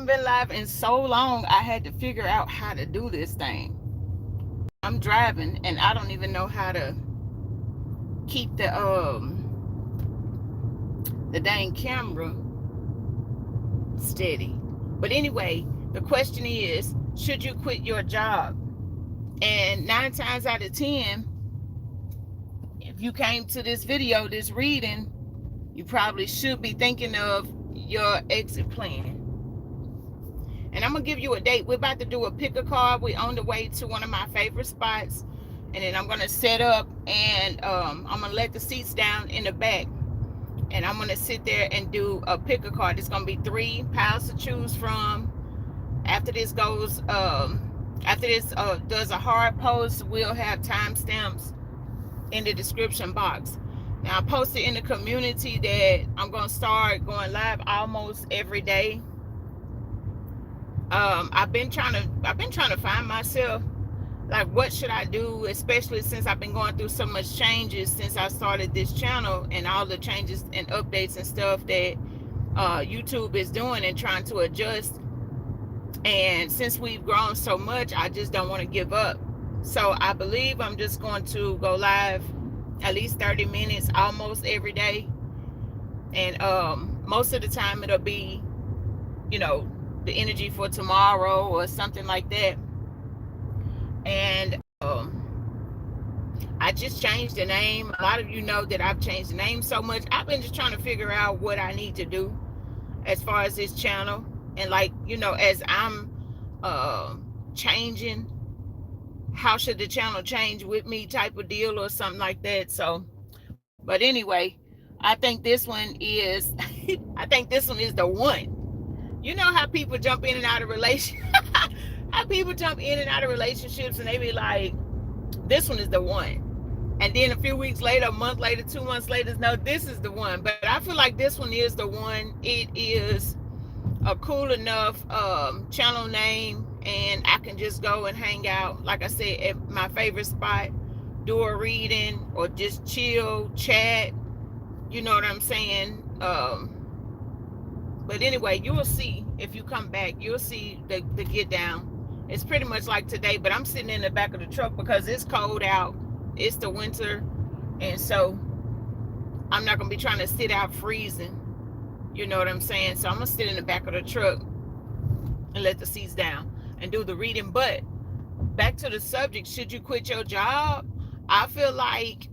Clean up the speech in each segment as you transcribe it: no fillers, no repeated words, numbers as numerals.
haven't been live in so long. I had to figure out how to do this thing. I'm driving and I don't even know how to keep the dang camera steady. But anyway, the question is, should you quit your job? And 9 times out of 10, if you came to this video, this reading, you probably should be thinking of your exit plan. And I'm gonna give you a date. We're about to do a pick a card. We're on the way to one of my favorite spots, and then I'm gonna set up and I'm gonna let the seats down in the back, and I'm gonna sit there and do a pick a card. It's gonna be 3 piles to choose from. After this goes, does a hard post, we'll have timestamps in the description box. Now I posted in the community that I'm gonna start going live almost every day. I've been trying to find myself, like, what should I do, especially since I've been going through so much changes since I started this channel, and all the changes and updates and stuff that YouTube is doing and trying to adjust. And since we've grown so much, I just don't want to give up. So I believe I'm just going to go live at least 30 minutes almost every day. And most of the time it'll be, the energy for tomorrow or something like that. And I just changed the name. A lot of you know that I've changed the name so much. I've been just trying to figure out what I need to do as far as this channel. And as I'm changing, how should the channel change with me type of deal or something like that. So, but anyway, I think this one is I think this one is the one. You know how people jump in and out of relationships and they be like, this one is the one. And then a few weeks later, a month later, 2 months later, no, this is the one. But I feel like this one is the one. It is a cool enough channel name, and I can just go and hang out, like I said, at my favorite spot, do a reading or just chill, chat. You know what I'm saying? But anyway, you will see if you come back. You'll see the get down. It's pretty much like today, but I'm sitting in the back of the truck because it's cold out. It's the winter, and so I'm not gonna be trying to sit out freezing. You know what I'm saying? So I'm gonna sit in the back of the truck and let the seats down and do the reading. But back to the subject, should you quit your job? I feel like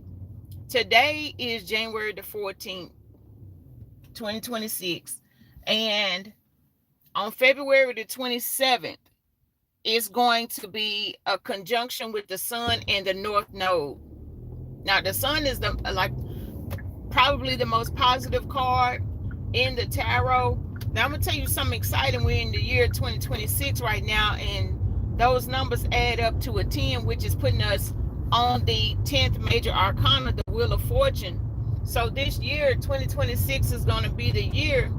today is January the 14th, 2026. And on February the 27th, it's going to be a conjunction with the sun and the North Node. Now, the sun is probably the most positive card in the tarot. Now, I'm going to tell you something exciting. We're in the year 2026 right now, and those numbers add up to a 10, which is putting us on the 10th major arcana, the Wheel of Fortune. So this year, 2026, is going to be the year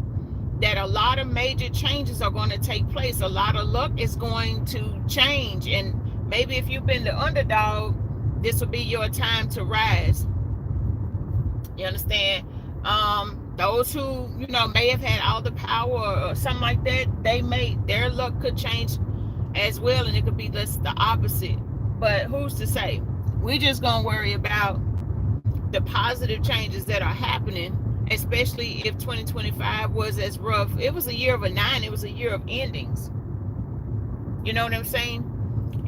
that a lot of major changes are going to take place. A lot of luck is going to change. And maybe if you've been the underdog, this will be your time to rise. You understand? Those who, may have had all the power or something like that, their luck could change as well. And it could be just the opposite. But who's to say? We're just going to worry about the positive changes that are happening, especially if 2025 was as rough. It was a year of a 9. It was a year of endings. You know what I'm saying?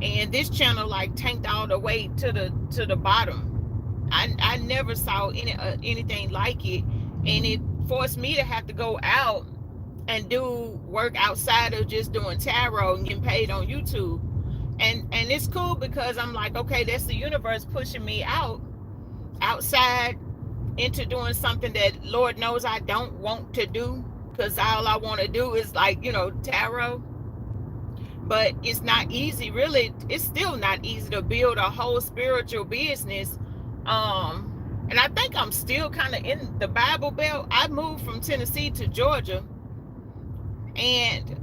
And this channel tanked all the way to the bottom. I never saw anything like it, and it forced me to have to go out and do work outside of just doing tarot and getting paid on YouTube. And it's cool because I'm like, okay, that's the universe pushing me outside into doing something that Lord knows I don't want to do, because all I want to do is tarot. But it's not easy, really. It's still not easy to build a whole spiritual business. And I think I'm still kind of in the Bible Belt. I moved from Tennessee to Georgia, and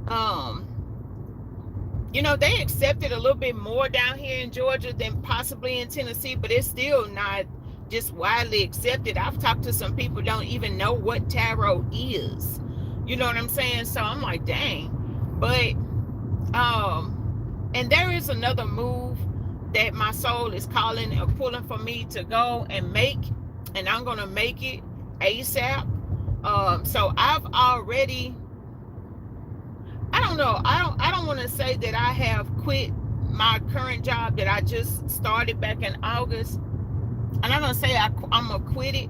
they accept it a little bit more down here in Georgia than possibly in Tennessee, but it's still not just widely accepted. I've talked to some people who don't even know what tarot is. You know what I'm saying? So I'm like, dang. But and there is another move that my soul is calling or pulling for me to go and make, and I'm gonna make it ASAP. So I've already, I don't want to say that I have quit my current job that I just started back in August. I'm not gonna say I'm gonna quit it,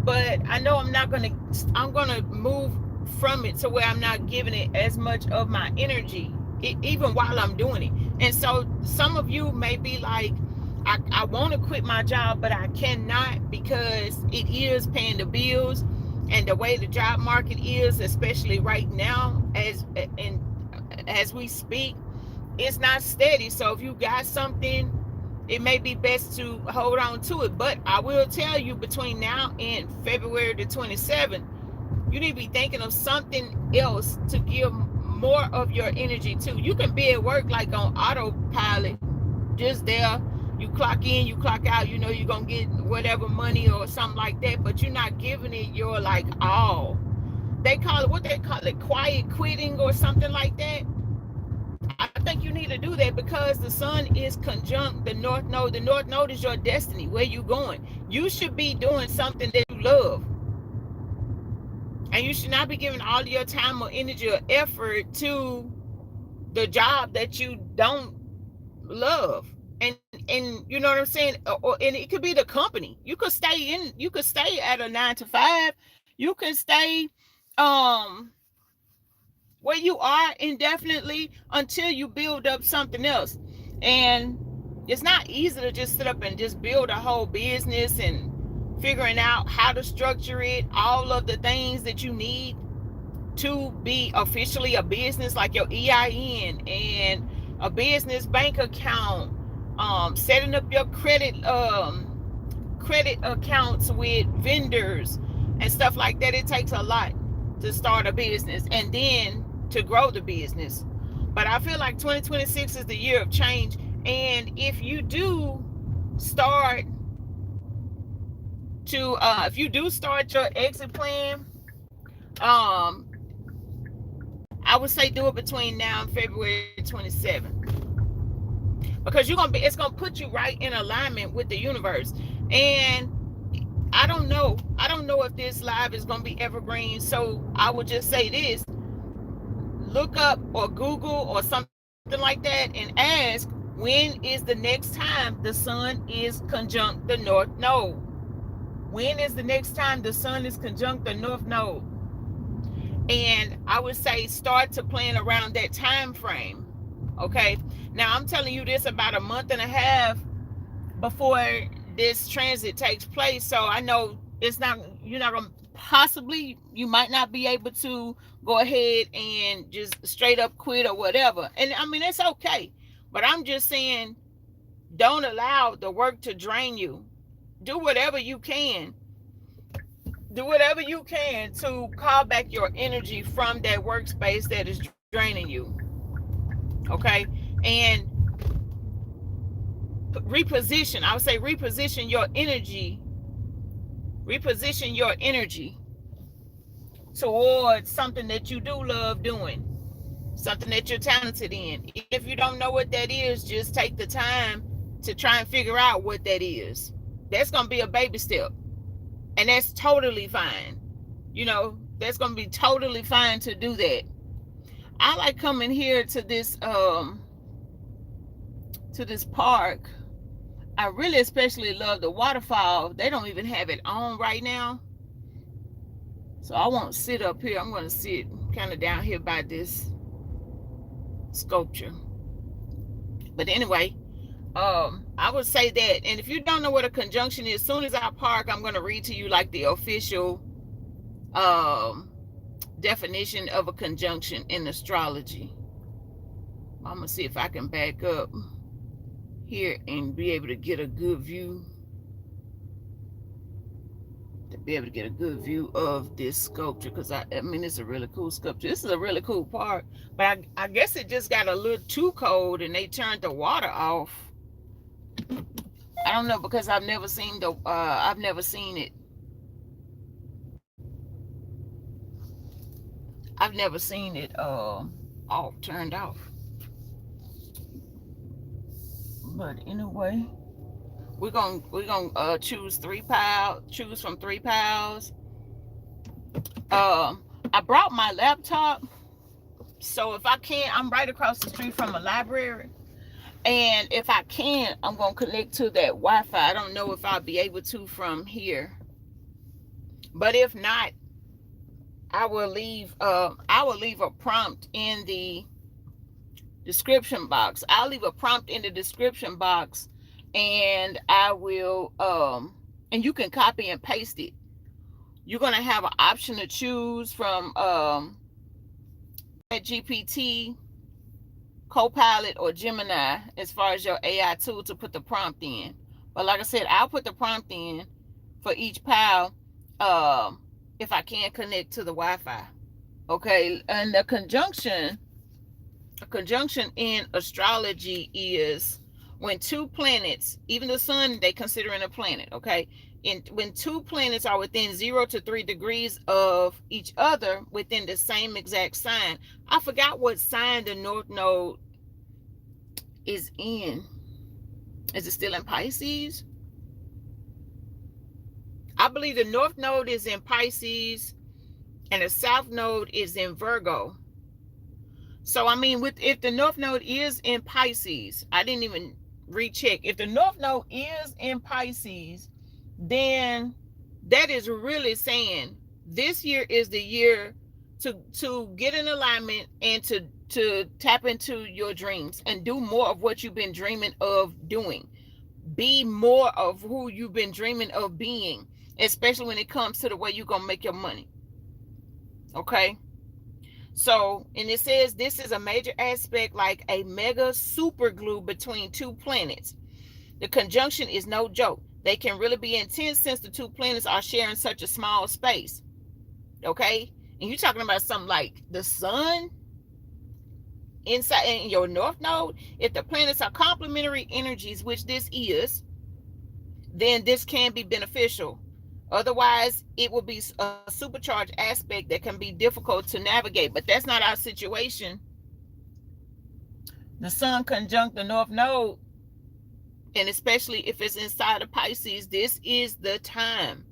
but I know I'm gonna move from it to where I'm not giving it as much of my energy, even while I'm doing it. And so some of you may be like, I want to quit my job, but I cannot, because it is paying the bills, and the way the job market is, especially right now, as we speak, it's not steady. So if you got something, it may be best to hold on to it. But I will tell you, between now and February the 27th, you need to be thinking of something else to give more of your energy to. You can be at work like on autopilot, just there. You clock in, you clock out, you know you're gonna get whatever money or something like that, but you're not giving it your like all. They call it, what they call it, quiet quitting or something like that. I think you need to do that, because the sun is conjunct the north node. The north node is your destiny, where you going. You should be doing something that you love, and you should not be giving all your time or energy or effort to the job that you don't love. And you know what I'm saying, and it could be the company. You could stay at a 9 to 5. You can stay where you are indefinitely until you build up something else. And it's not easy to just sit up and just build a whole business and figuring out how to structure it, all of the things that you need to be officially a business, like your EIN and a business bank account, setting up your credit accounts with vendors and stuff like that. It takes a lot to start a business and then to grow the business. But I feel like 2026 is the year of change. And if you do start your exit plan, um, I would say do it between now and February 27th, because it's gonna put you right in alignment with the universe. And I don't know if this live is gonna be evergreen. So I would just say this: look up or Google or something like that and ask, when is the next time the sun is conjunct the north node? When is the next time the sun is conjunct the north node? And I would say start to plan around that time frame. Okay. Now I'm telling you this about a month and a half before this transit takes place. So I know you're not gonna, possibly you might not be able to go ahead and just straight up quit or whatever. And I mean, it's okay. But I'm just saying, don't allow the work to drain you. Do whatever you can. Do whatever you can to call back your energy from that workspace that is draining you. Okay. And reposition, I would say reposition your energy towards something that you do love doing, something that you're talented in. Even if you don't know what that is, just take the time to try and figure out what that is. That's going to be a baby step, and that's totally fine. That's going to be totally fine to do that. I like coming here to this park. I really especially love the waterfall. They don't even have it on right now. So I won't sit up here. I'm going to sit kind of down here by this sculpture. But anyway, I would say that. And if you don't know what a conjunction is, as soon as I park, I'm going to read to you like the official definition of a conjunction in astrology. I'm going to see if I can back up here and be able to get a good view. Of this sculpture, because I mean, it's a really cool sculpture. This is a really cool part, but I guess it just got a little too cold and they turned the water off. I don't know, because I've never seen it. I've never seen it off, turned off. But anyway, we're gonna choose 3 piles, choose from 3 piles. I brought my laptop, so if I can, I'm right across the street from a library. And if I can, I'm gonna connect to that Wi-Fi. I don't know if I'll be able to from here, but if not, I will leave a prompt in the description box. I'll leave a prompt in the description box, and I will and you can copy and paste it. You're gonna have an option to choose from GPT, Copilot, or Gemini as far as your AI tool to put the prompt in. But like I said, I'll put the prompt in for each pile if I can connect to the Wi-Fi. Okay, and a conjunction in astrology is when two planets, even the sun, they consider it a planet, okay? And when two planets are within 0 to 3 degrees of each other within the same exact sign. I forgot what sign the North Node is in. Is it still in Pisces? I believe the North Node is in Pisces and the South Node is in Virgo. So I mean, if the North Node is in Pisces, I didn't even recheck. If the North Node is in Pisces, then that is really saying this year is the year to get in alignment and to tap into your dreams and do more of what you've been dreaming of doing. Be more of who you've been dreaming of being, especially when it comes to the way you're gonna make your money. Okay. So, and it says this is a major aspect, like a mega super glue between two planets. The conjunction is no joke. They can really be intense since the two planets are sharing such a small space. Okay? And you're talking about something like the sun inside in your North Node. If the planets are complementary energies, which this is, then this can be beneficial. Otherwise, it will be a supercharged aspect that can be difficult to navigate. But that's not our situation. The sun conjunct the North Node, and especially if it's inside of Pisces, this is the time.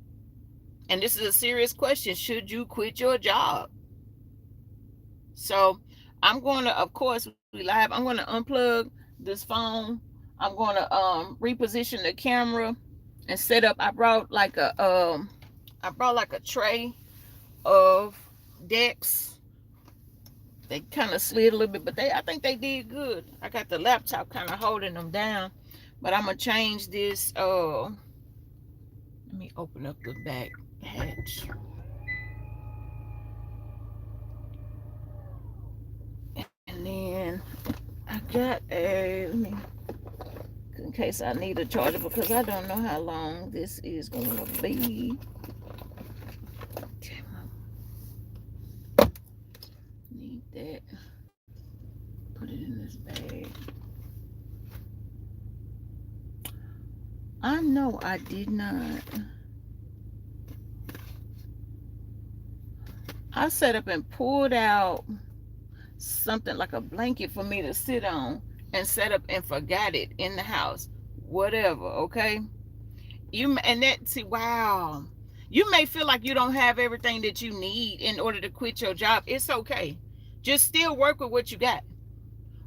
And this is a serious question. Should you quit your job? So I'm going to, of course, we live. I'm going to unplug this phone. I'm going to reposition the camera and set up. I brought like a tray of decks. They kind of slid a little bit, but I think they did good. I got the laptop kind of holding them down, but I'm gonna change this. Let me open up the back hatch. And then I got let me, in case I need a charger, because I don't know how long this is going to be. Need that. Put it in this bag. I know I did not. I set up and pulled out something like a blanket for me to sit on and set up and forgot it in the house. Whatever, okay? Wow. You may feel like you don't have everything that you need in order to quit your job. It's okay. Just still work with what you got.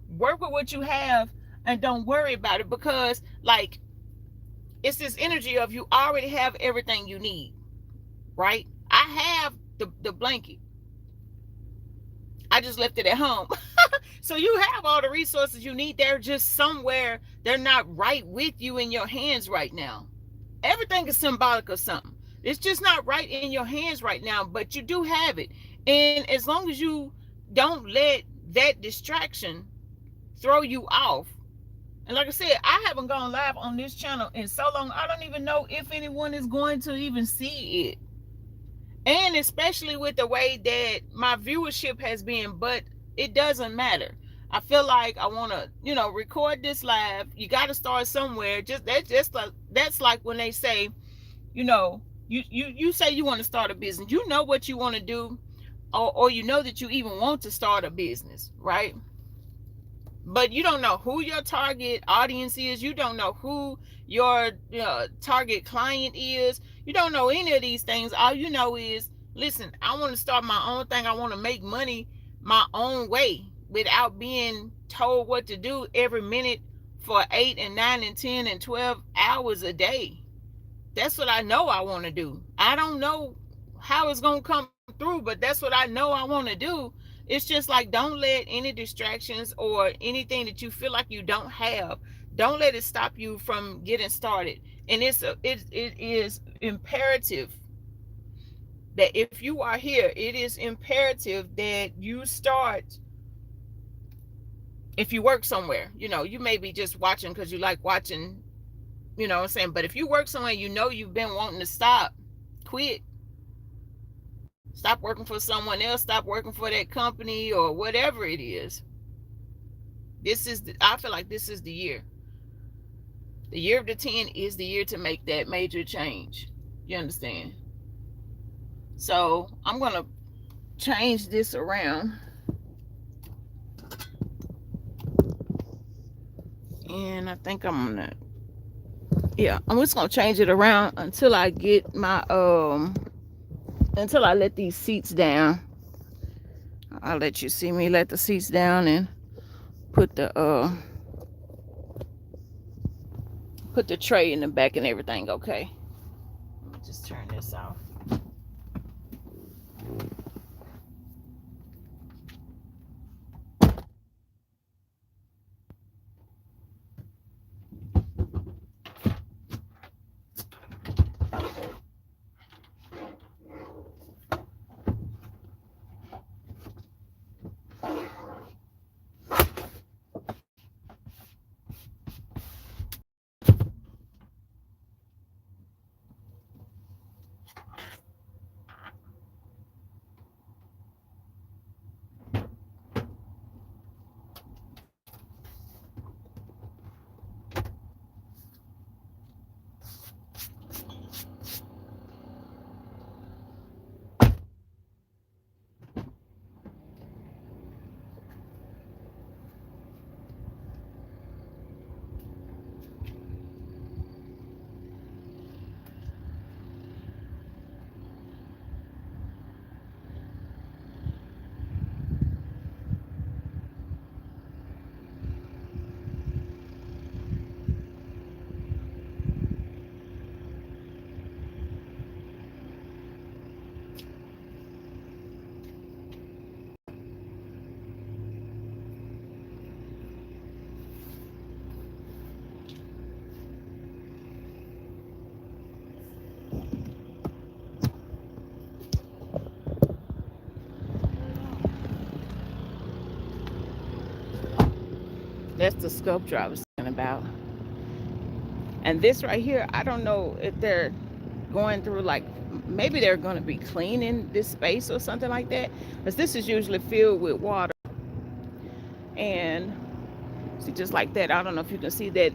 Work with what you have and don't worry about it, because like it's this energy of you already have everything you need, right? I have the blanket. I just left it at home. So you have all the resources you need. They're just somewhere. They're not right with you in your hands right now. Everything is symbolic of something. It's just not right in your hands right now, but you do have it. And as long as you don't let that distraction throw you off. And like I said, I haven't gone live on this channel in so long, I don't even know if anyone is going to even see it. And especially with the way that my viewership has been, but it doesn't matter. I feel like I want to, record this live. You got to start somewhere. That's like when they say, you say you want to start a business. You know what you want to do. or you know that you even want to start a business, right? But you don't know who your target audience is. You don't know who your target client is. You don't know any of these things. All you know is, listen, I want to start my own thing. I want to make money my own way without being told what to do every minute for 8 and 9 and 10 and 12 hours a day. That's what I know I want to do. I don't know how it's going to come through, but that's what I know I want to do. It's just like, don't let any distractions or anything that you feel like you don't have, don't let it stop you from getting started. And it is imperative that if you are here, it is imperative that you start. If you work somewhere, you may be just watching because you like watching, what I'm saying. But if you work somewhere, you've been wanting to stop, quit. Stop working for someone else. Stop working for that company or whatever it is. I feel like this is the year. The year of the 10 is the year to make that major change. You understand? So I'm going to change this around. And I think I'm going to, I'm just going to change it around until I get my, until I let these seats down. I'll let you see me let the seats down and put the tray in the back and everything. Okay, let me just turn this off. That's the sculpture I was talking about. And this right here, I don't know if they're going through, like, maybe they're going to be cleaning this space or something like that, because this is usually filled with water. And see, just like that, I don't know if you can see that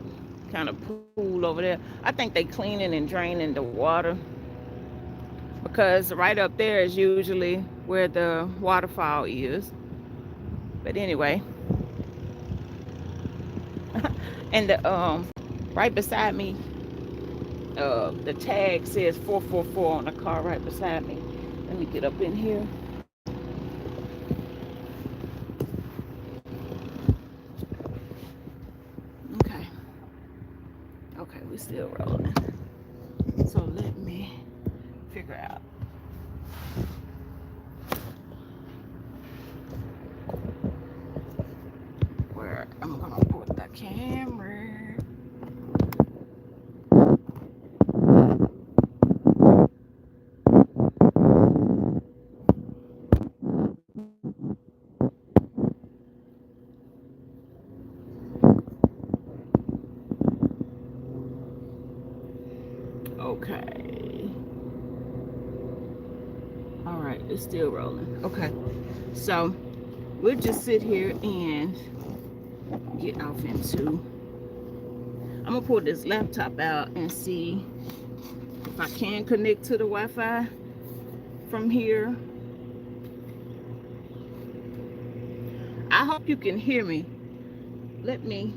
kind of pool over there. I think they cleaning and draining the water, because right up there is usually where the waterfall is. But anyway, and the right beside me, the tag says 444 on the car right beside me. Let me get up in here. Okay, we still rolling. So let me figure out where I'm gonna put the camera. Okay. All right, it's still rolling. Okay, so we'll just sit here and get off into. I'm gonna pull this laptop out and see if I can connect to the Wi-Fi from here. hope you can hear me. Let me.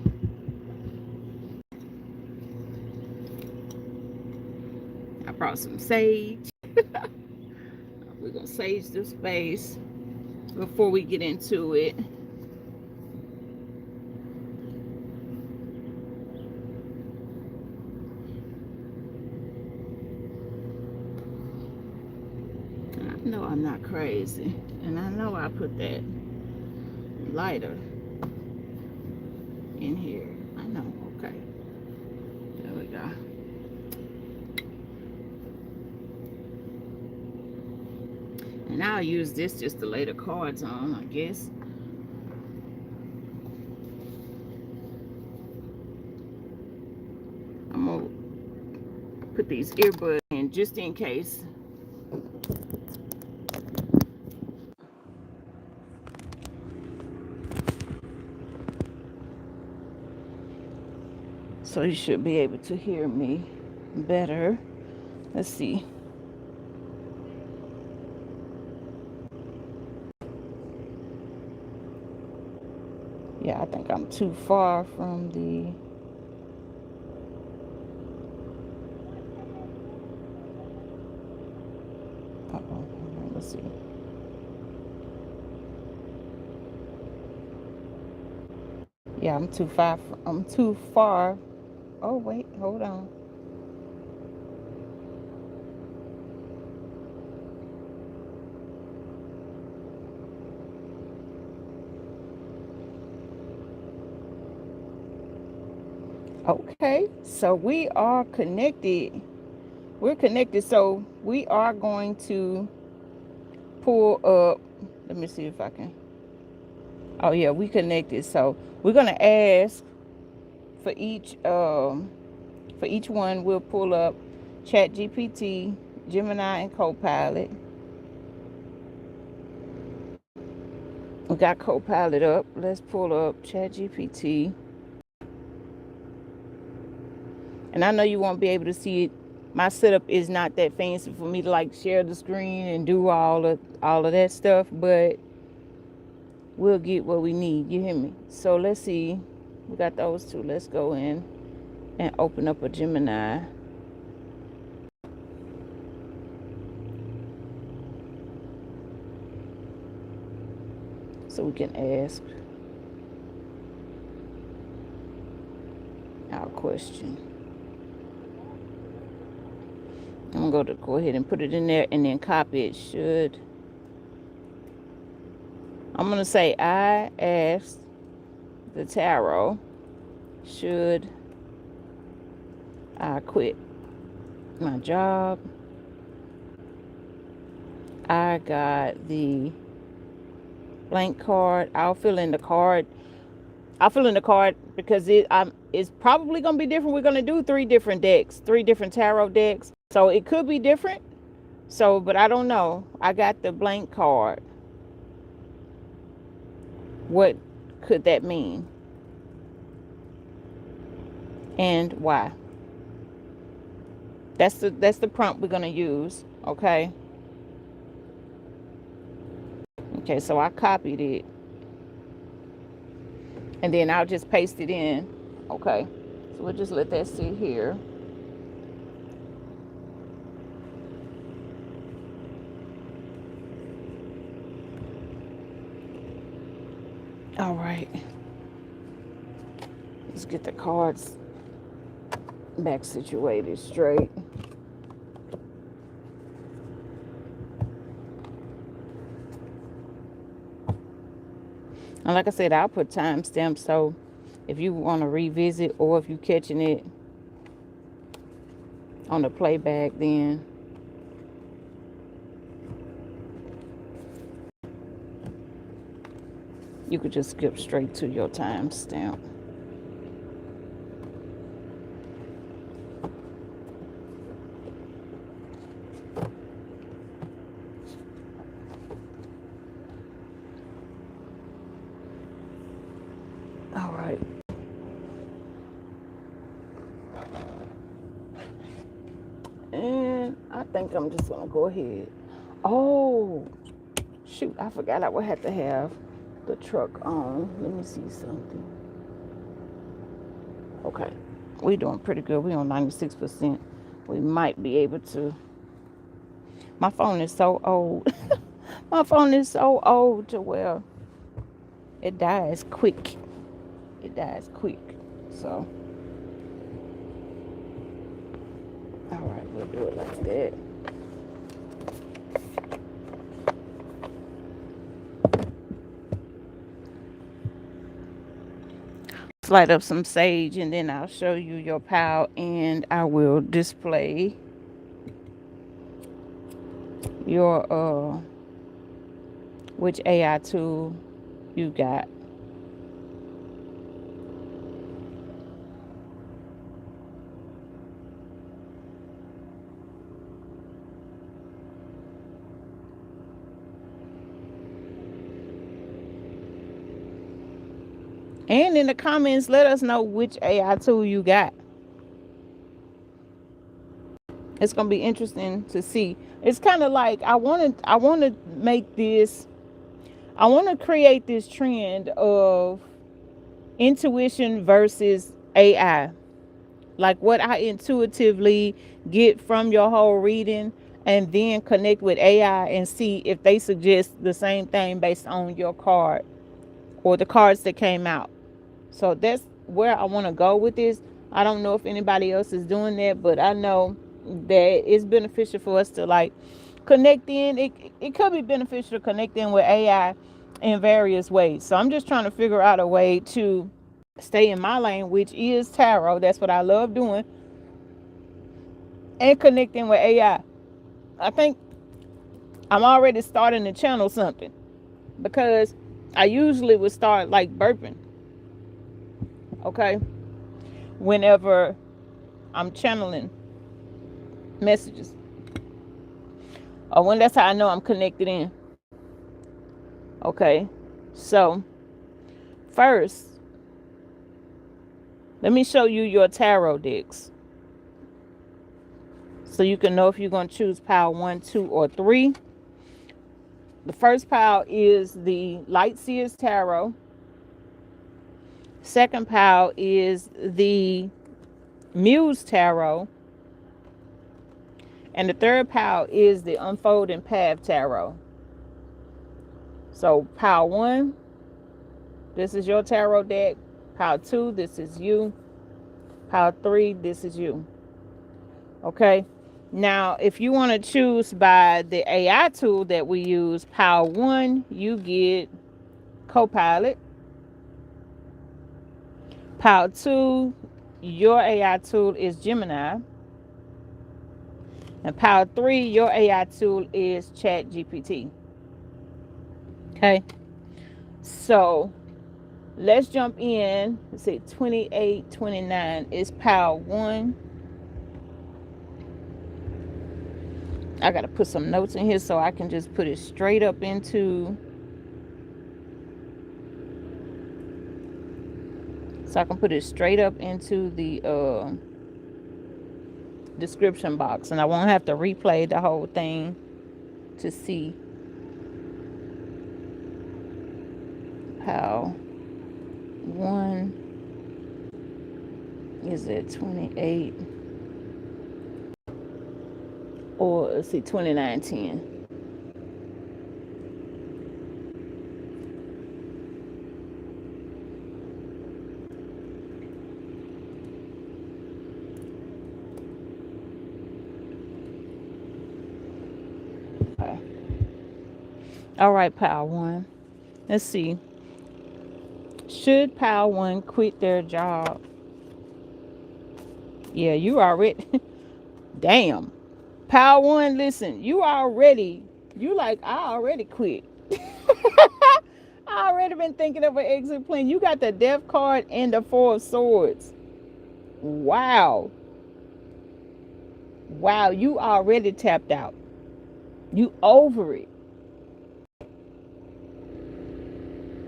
I brought some sage. We're going to sage this space before we get into it. I know I'm not crazy. And I know I put that lighter in here. I know. Okay. There we go. And I'll use this just to lay the cards on, I guess. I'm going to put these earbuds in just in case. So you should be able to hear me better. Let's see. Yeah, I think I'm too far from the... Uh-oh. Let's see. Yeah, I'm too far. I'm too far. Oh, wait. Hold on. Okay. So we are connected. We're connected. So we are going to pull up. Let me see if I can. Oh, yeah. We connected. So we're going to ask for each one. We'll pull up ChatGPT, Gemini, and Copilot. We got Copilot up. Let's pull up ChatGPT. And I know you won't be able to see it. My setup is not that fancy for me to like share the screen and do all of that stuff, but we'll get what we need. You hear me? So let's see. We got those two. Let's go in and open up a Gemini. So we can ask our question. I'm going to go ahead and put it in there and then copy it. I'm going to say, I asked the tarot, should I quit my job? I got the blank card. I'll fill in the card because it's probably going to be different. We're going to do 3 different decks, 3 different tarot decks. So it could be different. So, but I don't know. I got the blank card. What could that mean? And why? That's the prompt we're going to use. Okay. Okay, so I copied it. And then I'll just paste it in. Okay. So we'll just let that sit here. All right. Let's get the cards back situated straight. And like I said, I'll put timestamps, so if you want to revisit or if you're catching it on the playback, then you could just skip straight to your timestamp. All right. And I think I'm just going to go ahead. Oh, shoot. I forgot I would have to have the truck on. Let me see something. Okay. We're doing pretty good. We're on 96%. We might be able to. My phone is so old. My phone is so old to where it dies quick. It dies quick. So, all right, we'll do it like that. Light up some sage and then I'll show you your PAL and I will display your which AI tool you got. And in the comments, let us know which AI tool you got. It's gonna be interesting to see. It's kind of like I want to make this. I want to create this trend of intuition versus AI. Like what I intuitively get from your whole reading, and then connect with AI and see if they suggest the same thing based on your card or the cards that came out. So that's where I want to go with this. I don't know if anybody else is doing that, but I know that it's beneficial for us to like connect in. It could be beneficial to connect in with AI in various ways. So I'm just trying to figure out a way to stay in my lane, which is tarot. That's what I love doing. And connecting with AI. I think I'm already starting to channel something because I usually would start like burping. Okay. Whenever I'm channeling messages. Or when that's how I know I'm connected in. Okay. So first, let me show you your tarot decks. So you can know if you're going to choose pile 1, 2, or 3. The first pile is the Light Seers Tarot. Second pile is the Muse Tarot. And the third pile is the Unfolding Path Tarot. So pile 1, this is your tarot deck. Pile 2, this is you. Pile 3, this is you. Okay. Now, if you want to choose by the AI tool that we use, pile 1, you get Copilot. Pile 2, your AI tool is Gemini. And pile 3, your AI tool is ChatGPT. Okay. So let's jump in. Let's see, 28, 29 is pile 1. I got to put some notes in here so I can just put it straight up into. So I can put it straight up into the description box. And I won't have to replay the whole thing to see how 1 is at 28. Or let's see, 2910. Okay. All right, pile 1. Let's see. Should pile 1 quit their job? Yeah, you already. Damn. Pile 1, listen, you like, I already quit. I already been thinking of an exit plan. You got the Death card and the 4 of Swords. Wow. Wow, you already tapped out. You over it.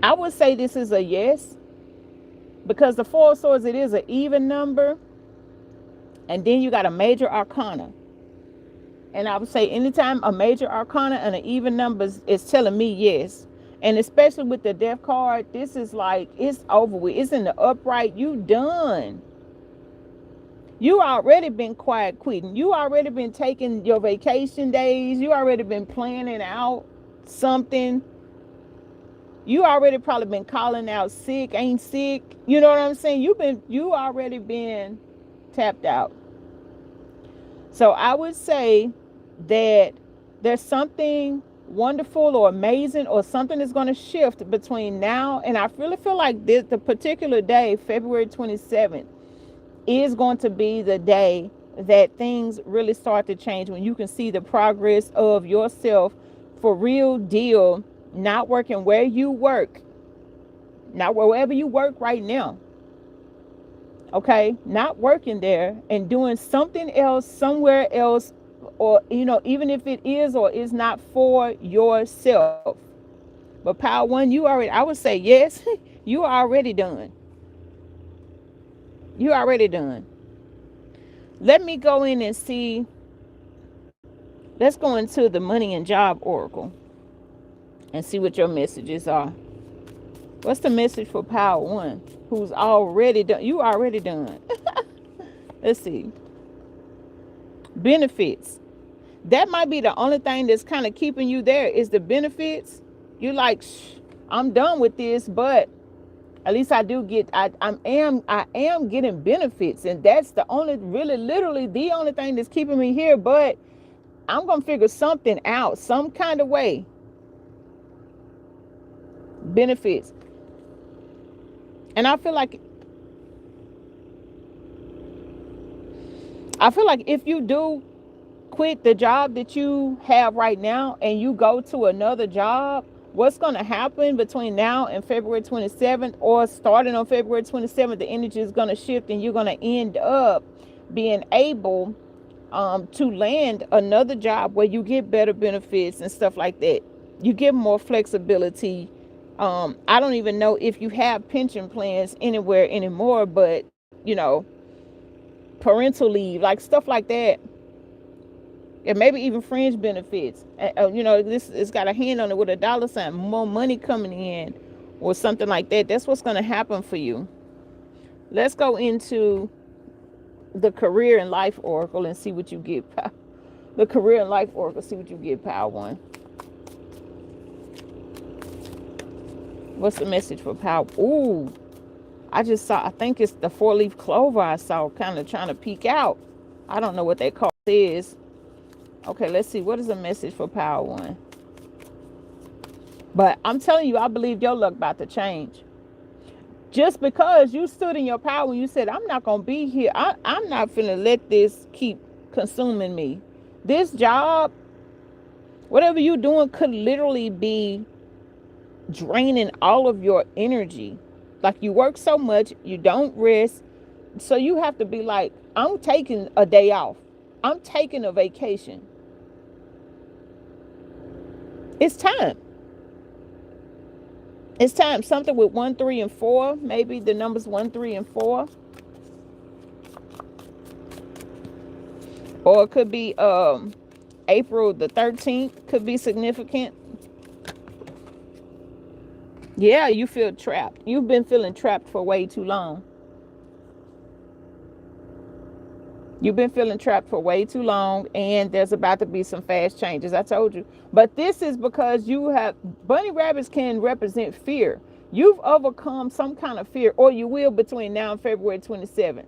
I would say this is a yes. Because the 4 of Swords, it is an even number. And then you got a major arcana. And I would say anytime a major arcana and an even number is telling me yes. And especially with the death card, this is like, it's over with. It's in the upright. You done. You already been quiet quitting. You already been taking your vacation days. You already been planning out something. You already probably been calling out sick, ain't sick. You know what I'm saying? You already been tapped out. So I would say that there's something wonderful or amazing or something that's going to shift between now and I really feel like the particular day, February 27th, is going to be the day that things really start to change, when you can see the progress of yourself for real deal, not working where you work, not wherever you work right now. Okay, not working there and doing something else somewhere else, or even if it is or is not for yourself. But Power One, I would say yes. You are already done. You already done. Let me go in and see. Let's go into the money and job oracle and see what your messages are. What's the message for Power One, who's already done? You already done. Let's see. Benefits. That might be the only thing that's kind of keeping you there, is the benefits. You like, I'm done with this, but at least I do get, I am getting benefits, and that's the only, really, literally the only thing that's keeping me here. But I'm gonna figure something out, some kind of way. Benefits. And I feel like if you do quit the job that you have right now and you go to another job, what's going to happen between now and February 27th, or starting on February 27th, the energy is going to shift and you're going to end up being able to land another job where you get better benefits and stuff like that. You get more flexibility. I don't even know if you have pension plans anywhere anymore, but parental leave, like stuff like that. And maybe even fringe benefits. This it's got a hand on it with a dollar sign, more money coming in or something like that. That's what's going to happen for you. Let's go into the career and life oracle and see what you get. The career and life oracle, see what you get, Power One. What's the message for Power? Ooh, I think it's the 4-leaf clover I saw kind of trying to peek out. I don't know what that card is. Okay, let's see. What is the message for Power One? But I'm telling you, I believe your luck about to change. Just because you stood in your power and you said, I'm not going to be here. I'm not finna let this keep consuming me. This job, whatever you're doing, could literally be draining all of your energy. Like, you work so much, you don't rest. So you have to be like, I'm taking a day off. I'm taking a vacation. It's time. It's time. Something with 1, 3, and 4. Maybe the numbers 1, 3, and 4. Or it could be April the 13th. Could be significant. Yeah, you feel trapped. You've been feeling trapped for way too long. You've been feeling trapped for way too long, and there's about to be some fast changes. I told you. But this is because bunny rabbits can represent fear. You've overcome some kind of fear, or you will, between now and February 27th.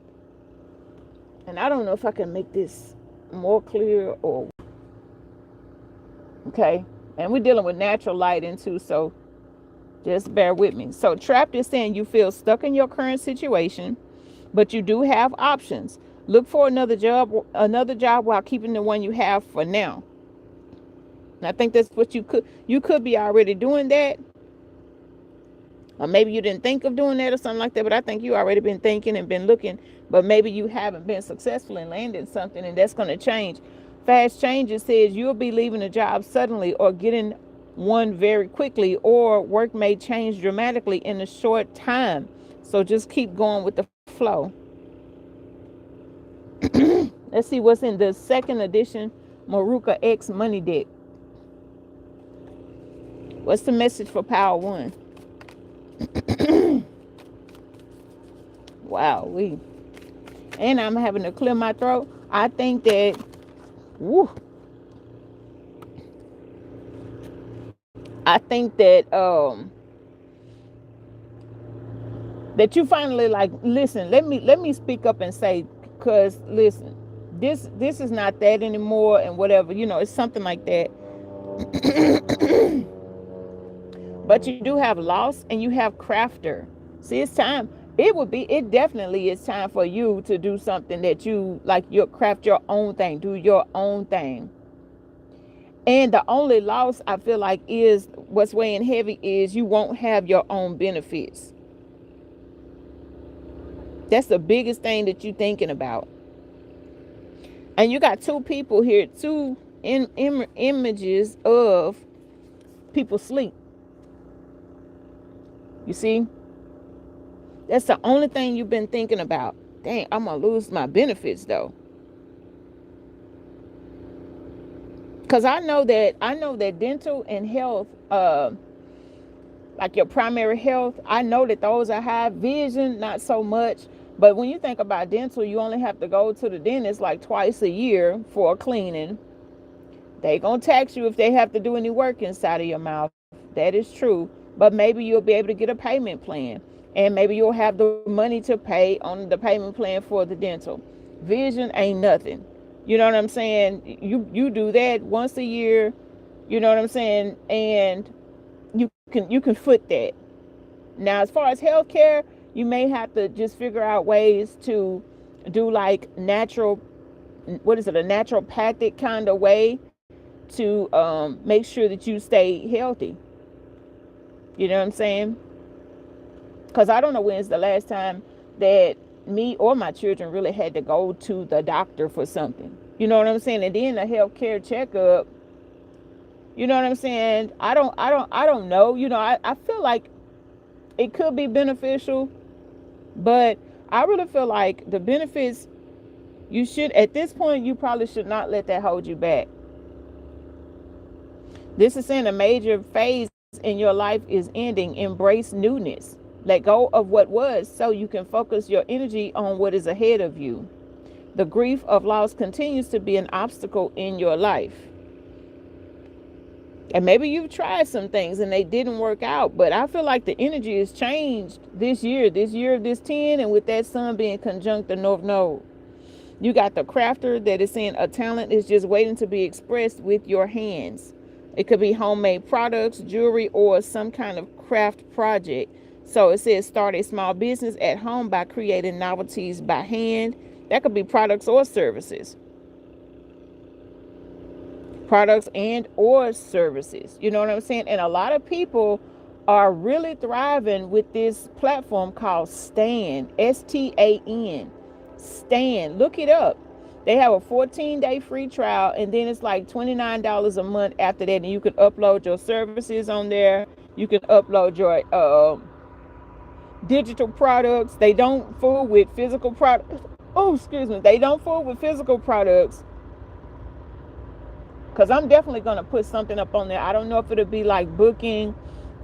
And I don't know if I can make this more clear or... Okay. And we're dealing with natural light too, so just bear with me. So trapped is saying you feel stuck in your current situation, but you do have options. Look for another job while keeping the one you have for now. And I think that's what you could be already doing that. Or maybe you didn't think of doing that or something like that, but I think you already been thinking and been looking, but maybe you haven't been successful in landing something, and that's going to change. Fast changes says you'll be leaving a job suddenly or getting one very quickly, or work may change dramatically in a short time. So just keep going with the flow. Let's see what's in the second edition Maruka X money deck. What's the message for Power One? Wow, and I'm having to clear my throat. I think that, woo, I think that you finally like, listen, let me speak up and say, because listen, this is not that anymore, and whatever, it's something like that. But you do have loss and you have crafter. See, it's time. It definitely is time for you to do something that you like. You craft your own thing, do your own thing. And the only loss I feel like is what's weighing heavy is you won't have your own benefits. That's the biggest thing that you're thinking about. And you got two people here, two images of people sleep. You see? That's the only thing you've been thinking about. Dang, I'm going to lose my benefits though. Because I know that dental and health, like your primary health, I know that those are high. Vision, not so much. But when you think about dental, you only have to go to the dentist like twice a year for a cleaning. They gonna tax you if they have to do any work inside of your mouth. That is true. But maybe you'll be able to get a payment plan. And maybe you'll have the money to pay on the payment plan for the dental. Vision ain't nothing. You know what I'm saying? You do that once a year, you know what I'm saying? And you can foot that. Now, as far as healthcare, you may have to just figure out ways to do like a naturopathic kind of way to make sure that you stay healthy. You know what I'm saying? Because I don't know when's the last time that me or my children really had to go to the doctor for something. You know what I'm saying? And then the healthcare checkup. You know what I'm saying? I don't know. I feel like it could be beneficial, but I really feel like the benefits, you should, at this point, you probably should not let that hold you back. This is saying a major phase in your life is ending. Embrace newness. Let go of what was so you can focus your energy on what is ahead of you. The grief of loss continues to be an obstacle in your life. And maybe you've tried some things and they didn't work out, but I feel like the energy has changed this year of this 10, and with that sun being conjunct the North Node. You got the crafter that is saying a talent is just waiting to be expressed with your hands. It could be homemade products, jewelry, or some kind of craft project. So it says start a small business at home by creating novelties by hand. That could be products or services. Products and or services. You know what I'm saying? And a lot of people are really thriving with this platform called Stan. STAN. Stan. Look it up. They have a 14-day free trial, and then it's like $29 a month after that, and you can upload your services on there. You can upload your digital products. They don't fool with physical products. Oh, excuse me. They don't fool with physical products. Because I'm definitely going to put something up on there. I don't know if it'll be like booking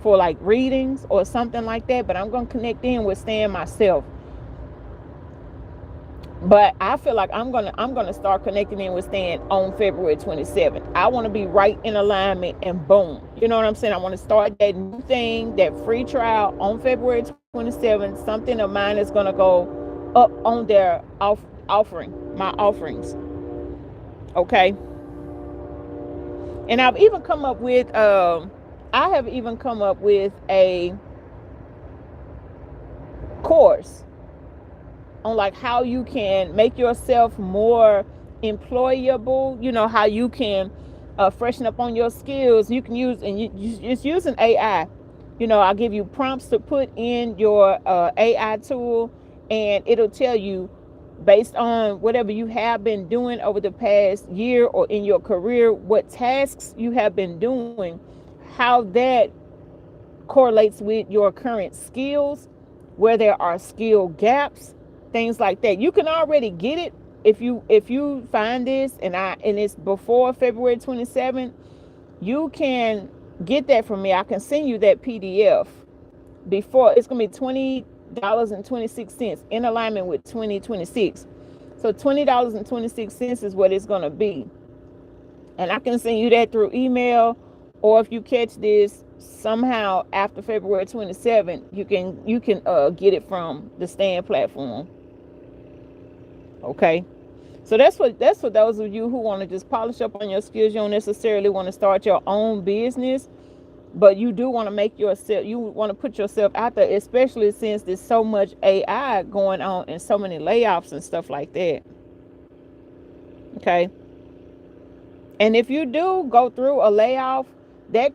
for like readings or something like that, but I'm going to connect in with Stan myself. But I feel like I'm gonna start connecting in with Stan on February 27th. I want to be right in alignment, and boom. You know what I'm saying? I want to start that new thing, that free trial on February 27th. Something of mine is gonna go up on their offering, my offerings. Okay. And I've even come up with a course on like how you can make yourself more employable, how you can freshen up on your skills. You can use, and it's using AI. I'll give you prompts to put in your AI tool, and it'll tell you based on whatever you have been doing over the past year or in your career, what tasks you have been doing, how that correlates with your current skills, where there are skill gaps, things like that. You can already get it if you find this, and it's before February 27th. You can get that from me. I can send you that PDF. Before, it's going to be $20.26 in alignment with 2026. So $20.26 is what it's going to be. And I can send you that through email, or if you catch this somehow after February 27th, you can get it from the Stand platform. Okay. So that's for those of you who want to just polish up on your skills. You don't necessarily want to start your own business, but you do want to make yourself, you want to put yourself out there, especially since there's so much AI going on and so many layoffs and stuff like that. Okay. And if you do go through a layoff, that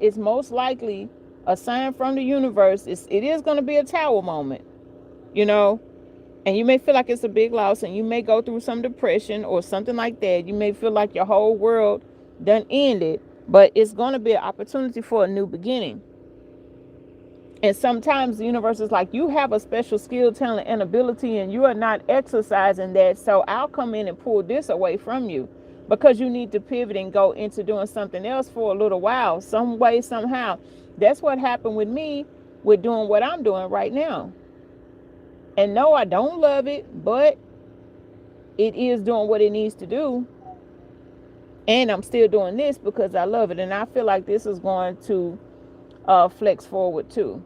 is most likely a sign from the universe. It is going to be a tower moment, you know, and you may feel like it's a big loss, and you may go through some depression or something like that. You may feel like your whole world done ended, but it's going to be an opportunity for a new beginning. And sometimes the universe is like, you have a special skill, talent, and ability, and you are not exercising that. So I'll come in and pull this away from you, because you need to pivot and go into doing something else for a little while, some way, somehow. That's what happened with me with doing what I'm doing right now. And no, I don't love it, but it is doing what it needs to do. And I'm still doing this because I love it. And I feel like this is going to flex forward too.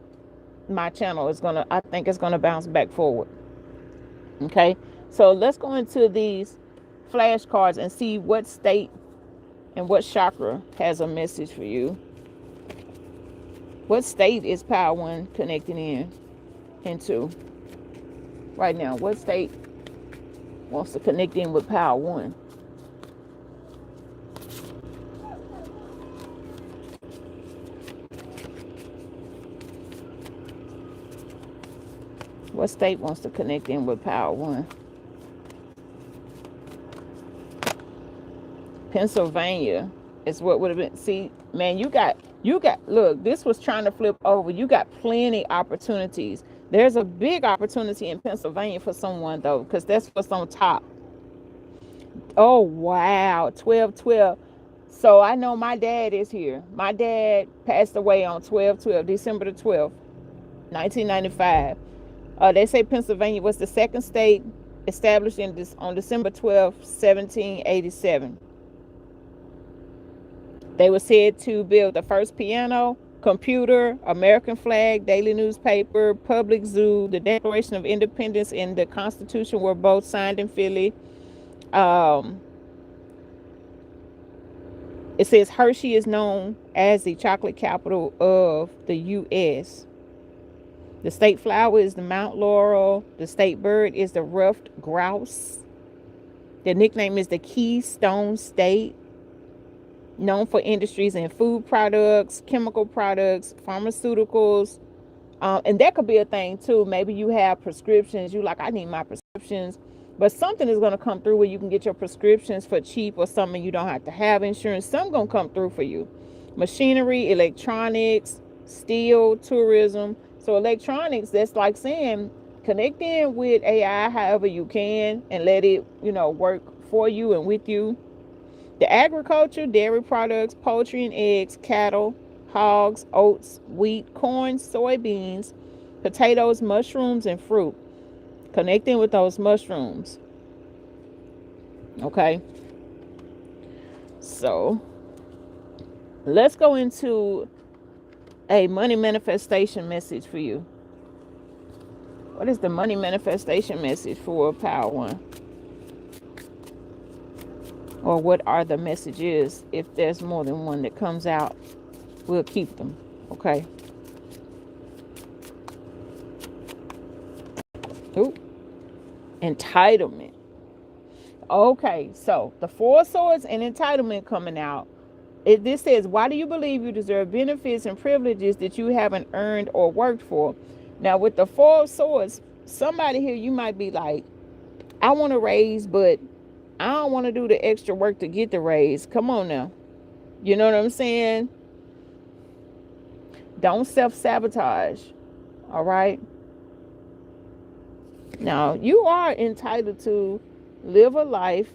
My channel is I think it's gonna bounce back forward. Okay, so let's go into these flashcards and see what state and what chakra has a message for you. What state is Power One connecting into right now? What state wants to connect in with Power One? What state wants to connect in with Power One? Pennsylvania is what would have been. See, man, you got, look, this was trying to flip over. You got plenty opportunities. There's a big opportunity in Pennsylvania for someone, though, because that's what's on top. Oh, wow. 12/12. So I know my dad is here. My dad passed away on 12/12, December the 12th, 1995. They say Pennsylvania was the second state established on December 12th, 1787. They were said to build the first piano, computer, American flag, daily newspaper, public zoo. The Declaration of Independence and the Constitution were both signed in Philly. It says Hershey is known as the chocolate capital of the U.S. The state flower is the Mount Laurel. The state bird is the ruffed grouse. The nickname is the Keystone State. Known for industries in food products, chemical products, pharmaceuticals. And that could be a thing too. Maybe you have prescriptions. You like, I need my prescriptions. But something is going to come through where you can get your prescriptions for cheap, or something you don't have to have insurance. Something going to come through for you. Machinery, electronics, steel, tourism. So electronics, that's like saying connect in with AI however you can and let it, work for you and with you. The agriculture, dairy products, poultry and eggs, cattle, hogs, oats, wheat, corn, soybeans, potatoes, mushrooms, and fruit. Connecting with those mushrooms. Okay. So let's go into a money manifestation message for you. What is the money manifestation message for Power One? Or what are the messages? If there's more than one that comes out, we'll keep them. Okay. Ooh. Entitlement. Okay, so the Four of Swords and entitlement coming out. This says, why do you believe you deserve benefits and privileges that you haven't earned or worked for? Now, with the Four of Swords, somebody here, you might be like, I want a raise, but I don't want to do the extra work to get the raise. Come on now. You know what I'm saying? Don't self-sabotage. All right? Now, you are entitled to live a life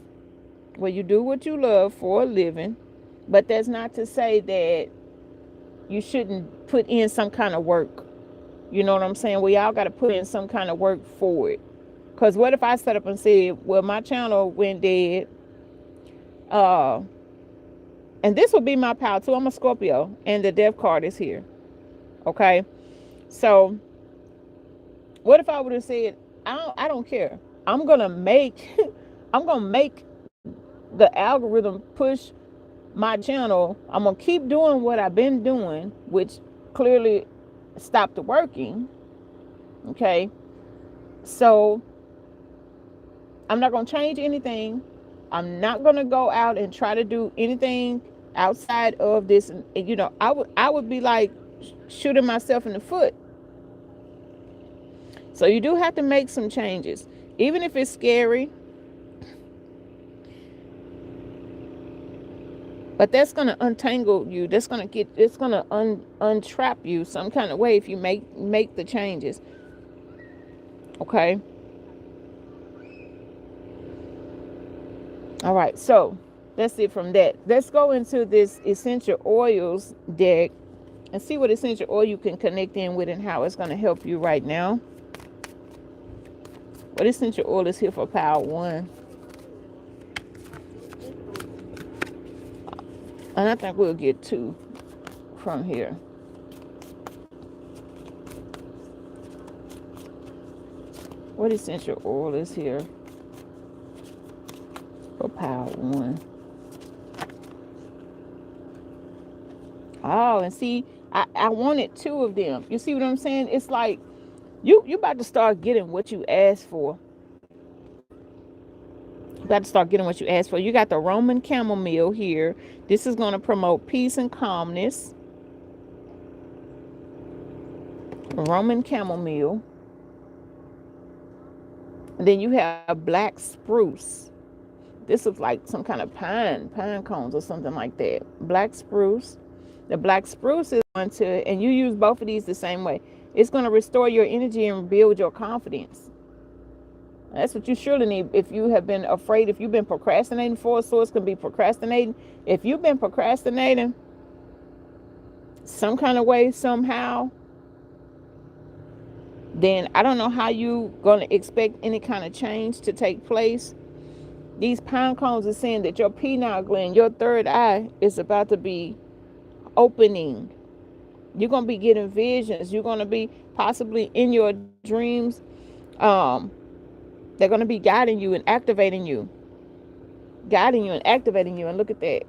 where you do what you love for a living. But that's not to say that you shouldn't put in some kind of work. You know what I'm saying? We all got to put in some kind of work for it. Because what if I set up and said, well, my channel went dead, uh, and this will be my power too. I'm a Scorpio, and the death card is here. Okay, so what if I would have said, I don't care. I'm gonna make, I'm gonna make the algorithm push my channel. I'm gonna keep doing what I've been doing, which clearly stopped working. Okay, so I'm not gonna change anything. I'm not gonna go out and try to do anything outside of this. And I would be like shooting myself in the foot. So you do have to make some changes, even if it's scary. But that's gonna untangle you. It's gonna untrap you some kind of way if you make the changes. Okay. All right. So that's it from that. Let's go into this essential oils deck and see what essential oil you can connect in with and how it's gonna help you right now. What essential oil is here for power 1? And I think we'll get 2 from here. What essential oil is here for power 1? Oh, and see, I wanted 2 of them. You see what I'm saying? It's like you about to start getting what you asked for. You got to start getting what you asked for. You got the Roman chamomile here. This is going to promote peace and calmness. Roman chamomile. And then you have black spruce. This is like some kind of pine cones or something like that. Black spruce. The black spruce is going to, and you use both of these the same way. It's going to restore your energy and build your confidence. That's what you surely need if you have been afraid, if you've been procrastinating. 4 of Swords can be procrastinating. If you've been procrastinating some kind of way, somehow, then I don't know how you're going to expect any kind of change to take place. These pine cones are saying that your pineal gland, your third eye, is about to be opening. You're going to be getting visions. You're going to be possibly in your dreams. They're going to be guiding you and activating you. Guiding you and activating you. And look at that.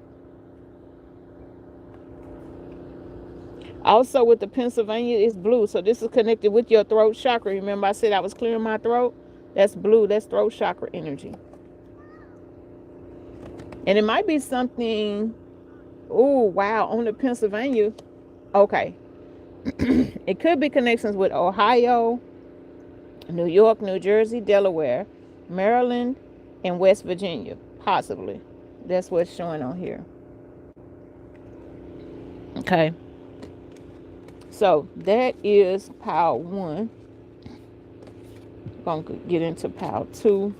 Also with the Pennsylvania, it's blue. So this is connected with your throat chakra. Remember I said I was clearing my throat? That's blue. That's throat chakra energy. And it might be something, oh, wow, on the Pennsylvania. Okay. It could be connections with Ohio, New York, New Jersey, Delaware, Maryland, and West Virginia, possibly. That's what's showing on here. Okay. So that is power 1. I'm going to get into power 2.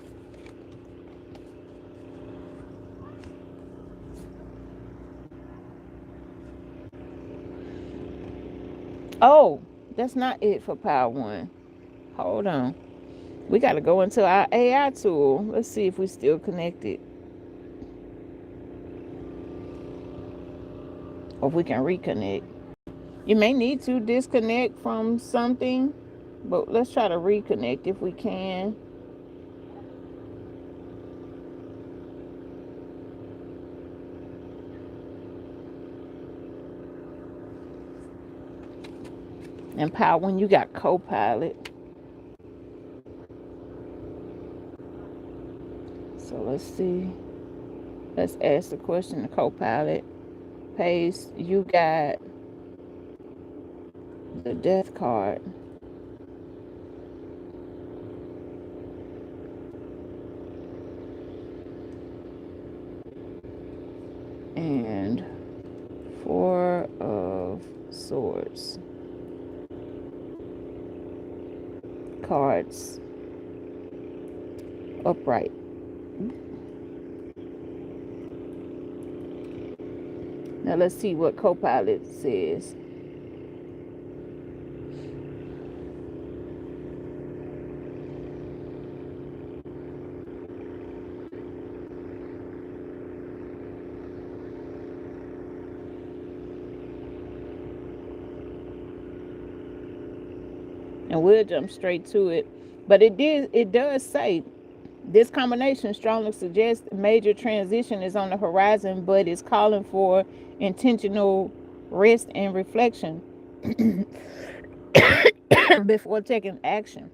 Oh, that's not it for power 1. Hold on. We got to go into our AI tool. Let's see if we're still connected. Or if we can reconnect. You may need to disconnect from something, but let's try to reconnect if we can. And power 1, you got co-pilot. So let's see. Let's ask the question to co-pilot. Pace, you got the death card. And 4 of Swords. Cards. Upright. Now let's see what co-pilot says. And we'll jump straight to it. But it does say this combination strongly suggests a major transition is on the horizon, but is calling for intentional rest and reflection before taking action.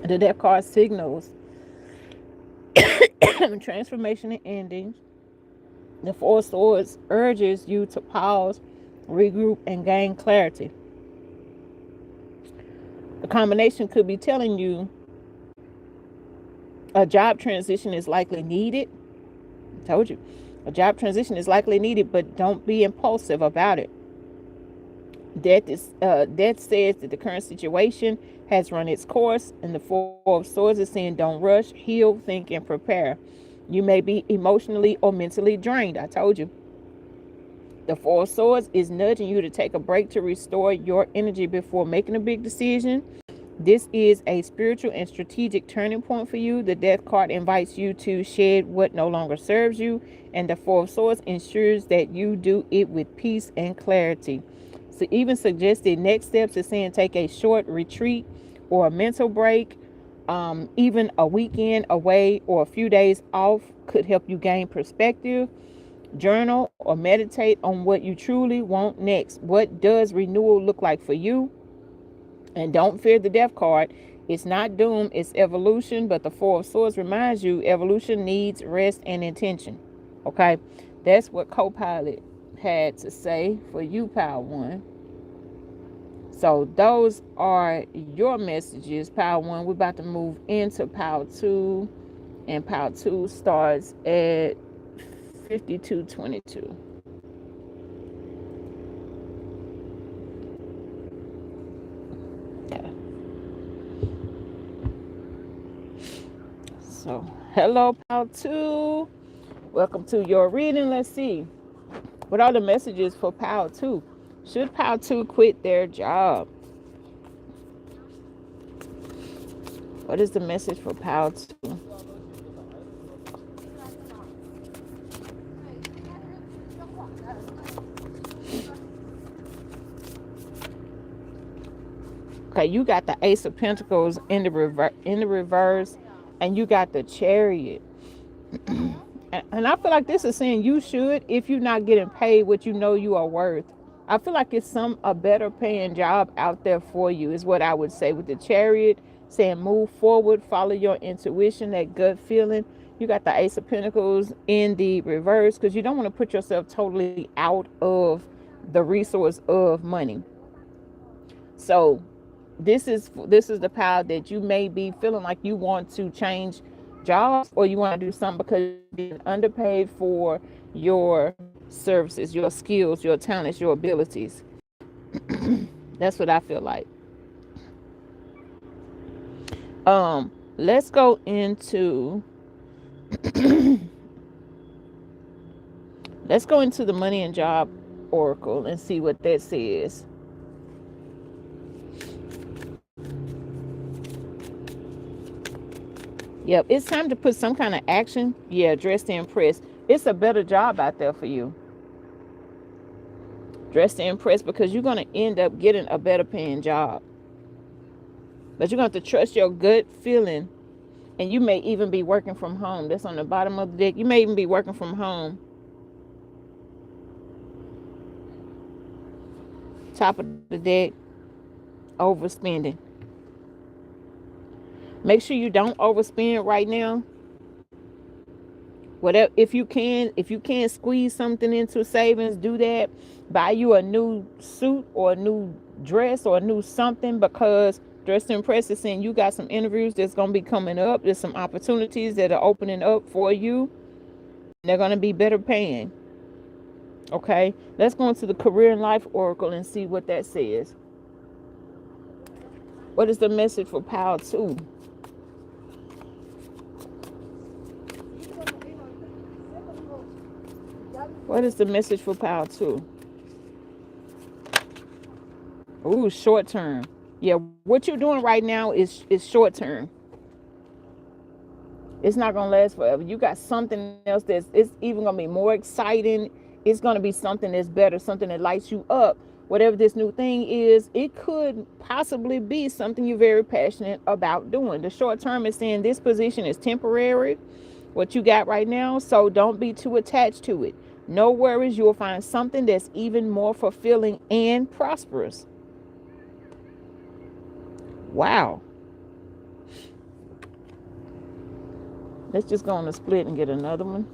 The death card signals transformation and endings. The Four of Swords urges you to pause, regroup, and gain clarity. The combination could be telling you a job transition is likely needed. I told you. A job transition is likely needed, but don't be impulsive about it. Death says that the current situation has run its course, and the Four of Swords is saying don't rush, heal, think, and prepare. You may be emotionally or mentally drained. I told you. The Four of Swords is nudging you to take a break to restore your energy before making a big decision. This is a spiritual and strategic turning point for you. The Death card invites you to shed what no longer serves you, and the Four of Swords ensures that you do it with peace and clarity. So even suggested next steps is saying take a short retreat or a mental break. Even a weekend away or a few days off could help you gain perspective. Journal or meditate on what you truly want next. What does renewal look like for you? And don't fear the Death card. It's not doom, it's evolution. But the Four of Swords reminds you evolution needs rest and intention. Okay, that's what co-pilot had to say for you, Power One. So those are your messages, Power One. We're about to move into Power Two, and Power Two starts at 52:22. Yeah. So hello, Power Two. Welcome to your reading. Let's see. What are the messages for Power Two? Should Power Two quit their job? What is the message for Power Two? Okay, you got the Ace of Pentacles in the reverse, and you got the Chariot. And I feel like this is saying you should, if you're not getting paid what you know you are worth. I feel like it's a better paying job out there for you, is what I would say. With the Chariot saying move forward, follow your intuition, that gut feeling. You got the Ace of Pentacles in the reverse because you don't want to put yourself totally out of the resource of money. So this is the power that you may be feeling like you want to change jobs, or you want to do something because you're being underpaid for your services, your skills, your talents, your abilities. That's what I feel like. Let's go into the money and job oracle and see what that says. Yep, it's time to put some kind of action. Yeah, dress to impress. It's a better job out there for you. Dress to impress, because you're going to end up getting a better paying job. But you're going to have to trust your gut feeling. And you may even be working from home. That's on the bottom of the deck. You may even be working from home. Top of the deck, overspending. Make sure you don't overspend right now. Whatever, if you can squeeze something into savings, do that. Buy you a new suit or a new dress or a new something, because Dress to Impress is saying you got some interviews that's going to be coming up. There's some opportunities that are opening up for you. They're going to be better paying. Okay, let's go into the career and life oracle and see what that says. What is the message for Power 2? What is the message for Power 2? Ooh, short term. Yeah, what you're doing right now is short term. It's not going to last forever. You got something else it's even going to be more exciting. It's going to be something that's better, something that lights you up. whatever this new thing is, it could possibly be something you're very passionate about doing. The short term is saying this position is temporary, what you got right now, so don't be too attached to it. No worries, you'll find something that's even more fulfilling and prosperous. Wow. Let's just go on the split and get another one.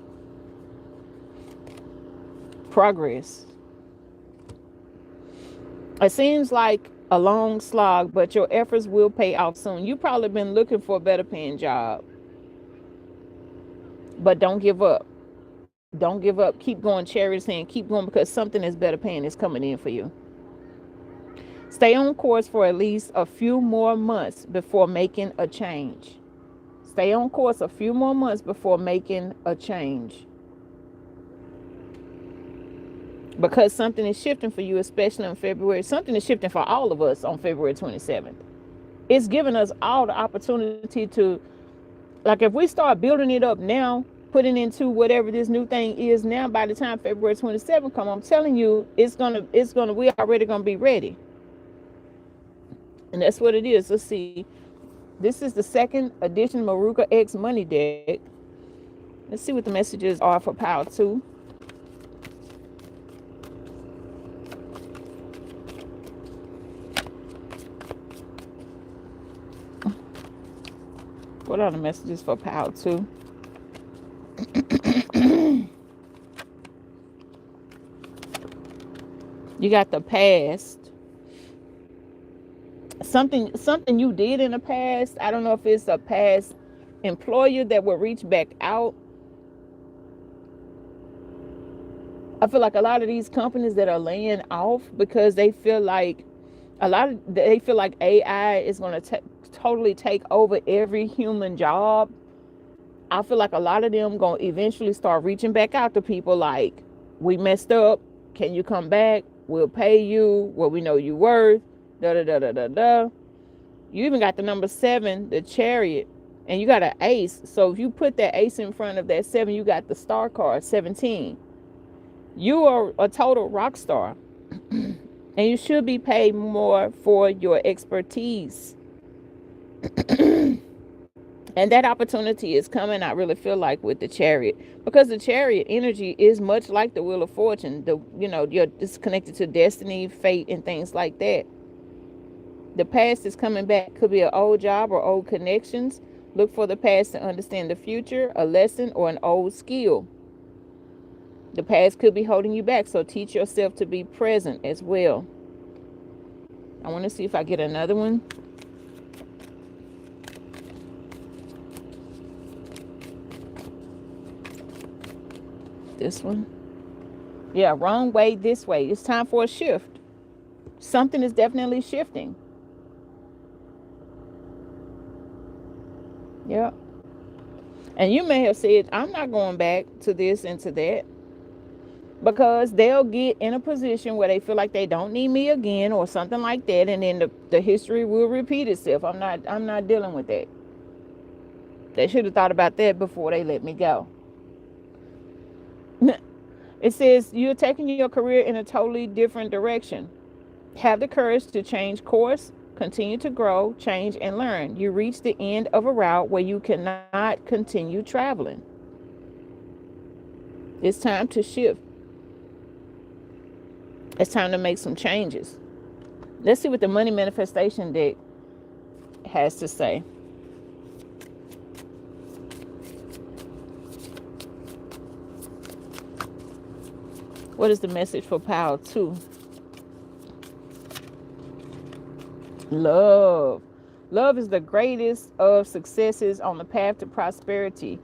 Progress. It seems like a long slog, but your efforts will pay off soon. You've probably been looking for a better paying job, but don't give up. Don't give up. Keep going, Cherry's saying, keep going, because something is better paying is coming in for you. Stay on course for at least a few more months before making a change. Stay on course a few more months before making a change. Because something is shifting for you, especially in February. Something is shifting for all of us on February 27th. It's giving us all the opportunity to, like, if we start building it up now, putting into whatever this new thing is now, by the time February 27th come, I'm telling you, we're already gonna be ready. And that's what it is. Let's see. This is the second edition Maruka X Money deck. Let's see what the messages are for Power 2. What are the messages for Power 2? You got the past. Something you did in the past. I don't know if it's a past employer that will reach back out. I feel like a lot of these companies that are laying off because they feel like AI is going to totally take over every human job. I feel like a lot of them going to eventually start reaching back out to people like, we messed up. Can you come back? We'll pay you what we know you worth. Da da da da da da. You even got the number 7, the Chariot, and you got an ace. So if you put that ace in front of that 7, you got the star card, 17. You are a total rock star. And you should be paid more for your expertise. And that opportunity is coming, I really feel like, with the Chariot. Because the Chariot energy is much like the Wheel of Fortune. It's connected to destiny, fate, and things like that. The past is coming back. Could be an old job or old connections. Look for the past to understand the future, a lesson, or an old skill. The past could be holding you back, so teach yourself to be present as well. I want to see if I get another one. This one. Yeah, wrong way, this way. It's time for a shift. Something is definitely shifting. Yeah. And you may have said, I'm not going back to this and to that. Because they'll get in a position where they feel like they don't need me again or something like that. And then the history will repeat itself. I'm not dealing with that. They should have thought about that before they let me go. It says you're taking your career in a totally different direction. Have the courage to change course, continue to grow, change, and learn. You reach the end of a route where you cannot continue traveling. It's time to shift. It's time to make some changes. Let's see what the money manifestation deck has to say. What is the message for Power 2? Love. Love is the greatest of successes on the path to prosperity.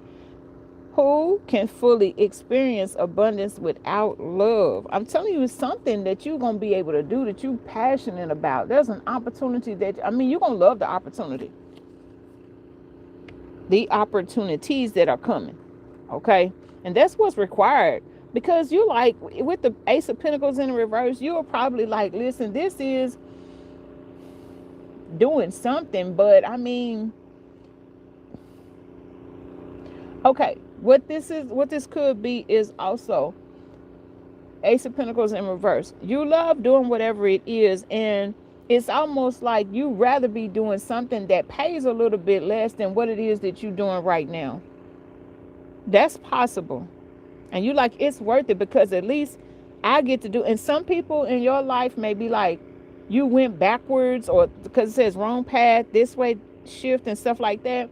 Who can fully experience abundance without love? I'm telling you, it's something that you're going to be able to do that you're passionate about. There's an opportunity that, you're going to love the opportunity. The opportunities that are coming. Okay? And that's what's required. Because you're like, with the Ace of Pentacles in the reverse, you're probably like, listen, this is doing something, but okay, what this could be is also Ace of Pentacles in reverse. You love doing whatever it is, and it's almost like you rather be doing something that pays a little bit less than what it is that you're doing right now. That's possible. And you like, it's worth it because at least I get to do. And some people in your life may be like, you went backwards, or because it says wrong path, this way shift and stuff like that.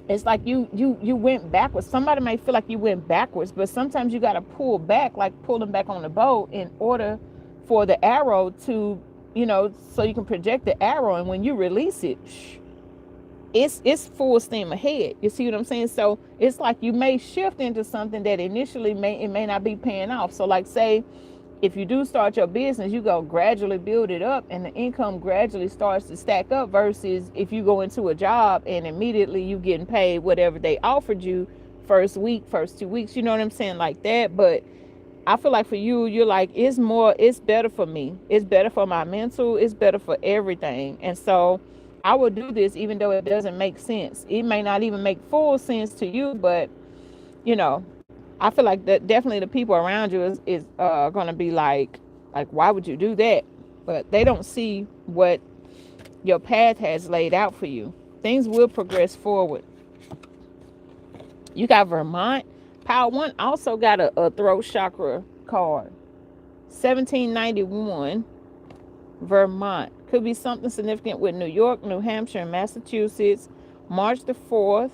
It's like you went backwards. Somebody may feel like you went backwards, but sometimes you got to pull back, like pull them back on the bow in order for the arrow to, so you can project the arrow. And when you release it, it's full steam ahead. You see what I'm saying? So it's like you may shift into something that initially may not be paying off. So like, say if you do start your business, you go gradually build it up and the income gradually starts to stack up, versus if you go into a job and immediately you getting paid whatever they offered you first week, first 2 weeks, you know what I'm saying, like that. But I feel like for you, you're like, it's better for me. It's better for my mental. It's better for everything. And so I will do this even though it doesn't make sense. It may not even make full sense to you, but I feel like that definitely the people around you is going to be like, why would you do that? But they don't see what your path has laid out for you. Things will progress forward. You got Vermont. Power One also got a throat chakra card. 1791, Vermont. Could be something significant with New York, New Hampshire, and Massachusetts. March the 4th.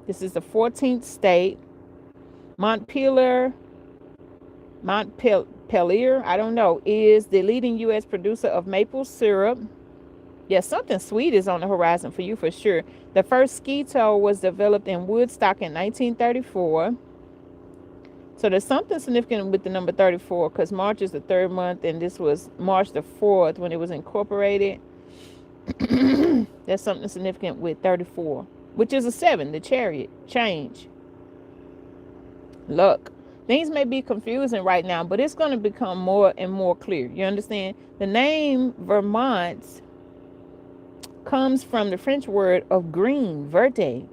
This is the 14th state. Montpelier, I don't know, is the leading U.S. producer of maple syrup. Yeah, something sweet is on the horizon for you for sure. The first Skeeto was developed in Woodstock in 1934. So there's something significant with the number 34 because March is the third month, and this was March the 4th when it was incorporated. There's something significant with 34, which is a 7, the Chariot, change. Luck. Things may be confusing right now, but it's going to become more and more clear. You understand? The name Vermont comes from the French word of green, verte,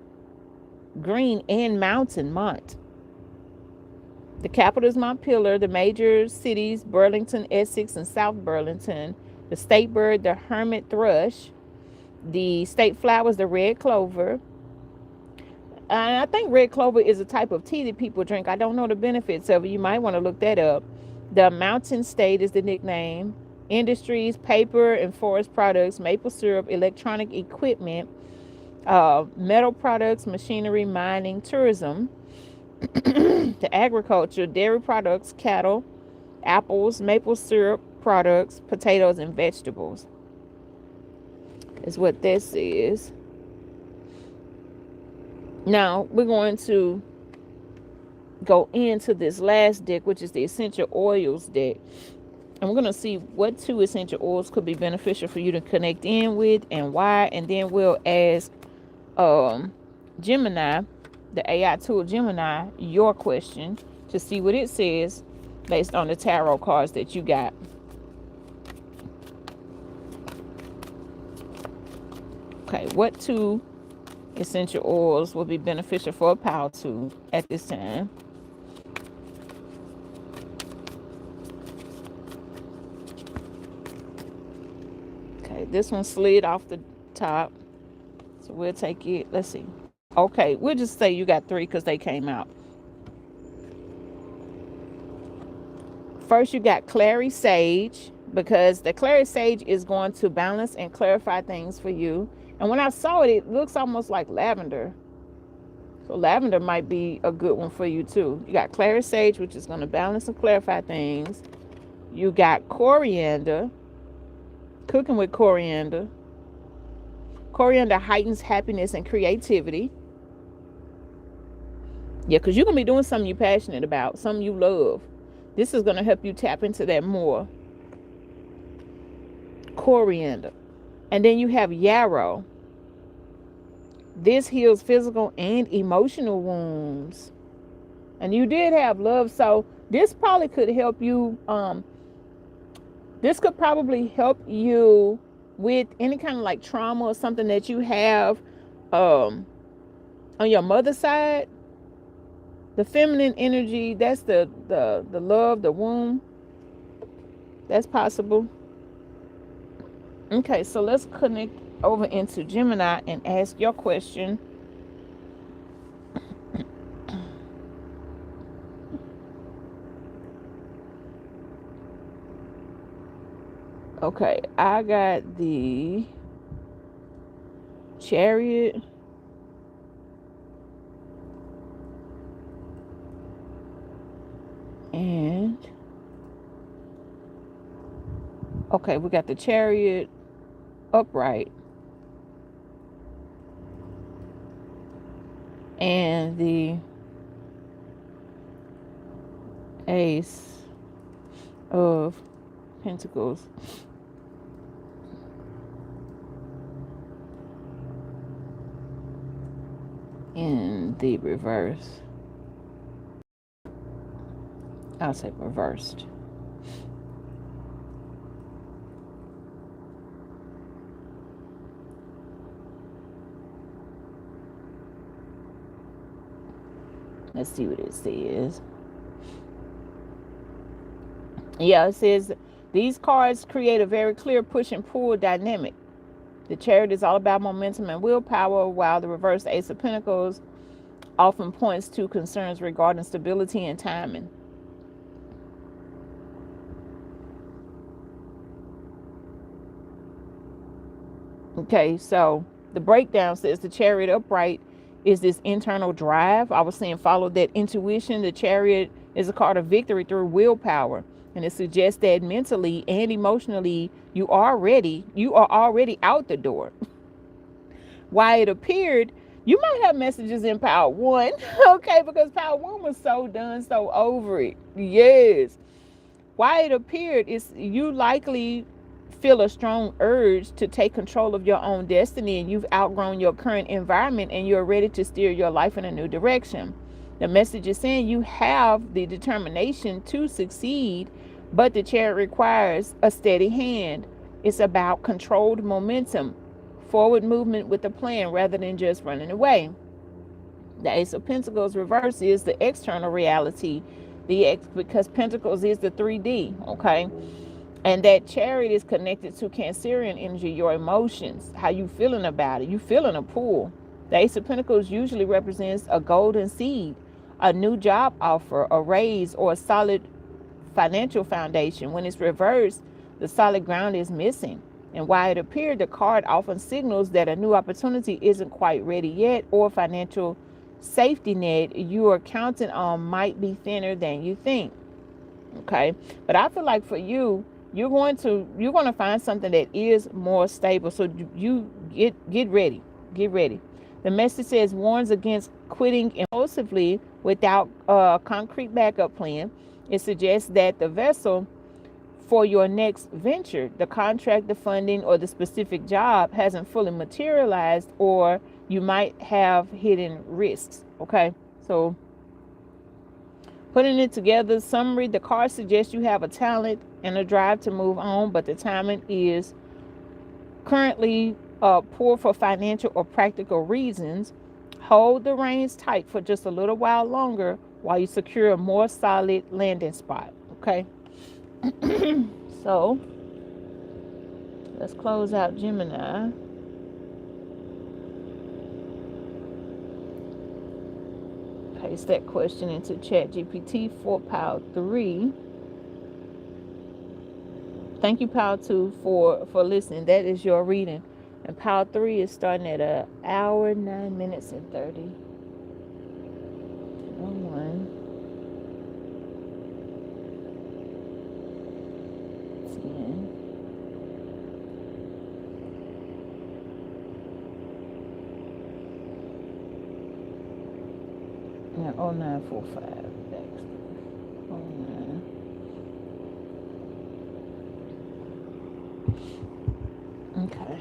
green, and mountain, mont. The capital is Montpelier. The major cities, Burlington, Essex, and South Burlington. The state bird, the hermit thrush. The state flowers, the red clover. And I think red clover is a type of tea that people drink. I don't know the benefits of it. You might want to look that up. The mountain state is the nickname. Industries, paper and forest products, maple syrup, electronic equipment, metal products, machinery, mining, tourism, the agriculture, dairy products, cattle, apples, maple syrup products, potatoes, and vegetables is what this is. Now, we're going to go into this last deck, which is the essential oils deck. And we're going to see what 2 essential oils could be beneficial for you to connect in with and why. And then we'll ask Gemini, the AI tool Gemini, your question to see what it says based on the tarot cards that you got. Okay, what 2 essential oils will be beneficial for a power tool at this time? Okay, this one slid off the top, so we'll take it. Let's see. Okay, we'll just say you got 3 because they came out. First, you got Clary Sage, because the Clary Sage is going to balance and clarify things for you. And when I saw it, it looks almost like lavender. So lavender might be a good one for you too. You got Clary Sage, which is going to balance and clarify things. You got coriander, cooking with coriander. Coriander heightens happiness and creativity. Yeah, because you're going to be doing something you're passionate about, something you love. This is going to help you tap into that more. Coriander. And then you have yarrow. This heals physical and emotional wounds. And you did have love, so this probably could help you. This could probably help you with any kind of like trauma or something that you have on your mother's side. The feminine energy, that's the love, the womb. That's possible. Okay, so let's connect over into Gemini and ask your question. Okay, I got the Chariot, and okay, we got the Chariot upright and the Ace of Pentacles in the reverse. I'll say reversed. Let's see what it says. Yeah, it says these cards create a very clear push and pull dynamic. The Chariot is all about momentum and willpower, while the reverse Ace of Pentacles often points to concerns regarding stability and timing. Okay, so the breakdown says the Chariot upright is this internal drive. I was saying follow that intuition. The Chariot is a card of victory through willpower. And it suggests that mentally and emotionally you are already out the door. Why it appeared, you might have messages in Power 1, okay, because Power 1 was so done, so over it. Yes. Why it appeared is you likely feel a strong urge to take control of your own destiny, and you've outgrown your current environment and you're ready to steer your life in a new direction. The message is saying you have the determination to succeed, but the Chariot requires a steady hand. It's about controlled momentum, forward movement with a plan rather than just running away. The Ace of Pentacles reverse is the external reality, because Pentacles is the 3D, okay? And that Chariot is connected to Cancerian energy, your emotions, how you feeling about it. You feeling a pull. The Ace of Pentacles usually represents a golden seed, a new job offer, a raise, or a solid financial foundation. When it's reversed, the solid ground is missing. And while it appeared, the card often signals that a new opportunity isn't quite ready yet, or financial safety net you are counting on might be thinner than you think. Okay, but I feel like for you, you're going to find something that is more stable. So you get ready. The message says warns against quitting impulsively without a concrete backup plan. It suggests that the vessel for your next venture, the contract, the funding, or the specific job hasn't fully materialized, or you might have hidden risks. Okay, so putting it together, summary, the card suggests you have a talent and a drive to move on, but the timing is currently poor for financial or practical reasons. Hold the reins tight for just a little while longer while you secure a more solid landing spot. Okay. So let's close out Gemini. Paste that question into ChatGPT for Power 3. Thank you, Power 2, for listening. That is your reading. And Power 3 is starting at an hour, 9 minutes, and 30. 1, 10. Now, 0945 next. 09. Okay.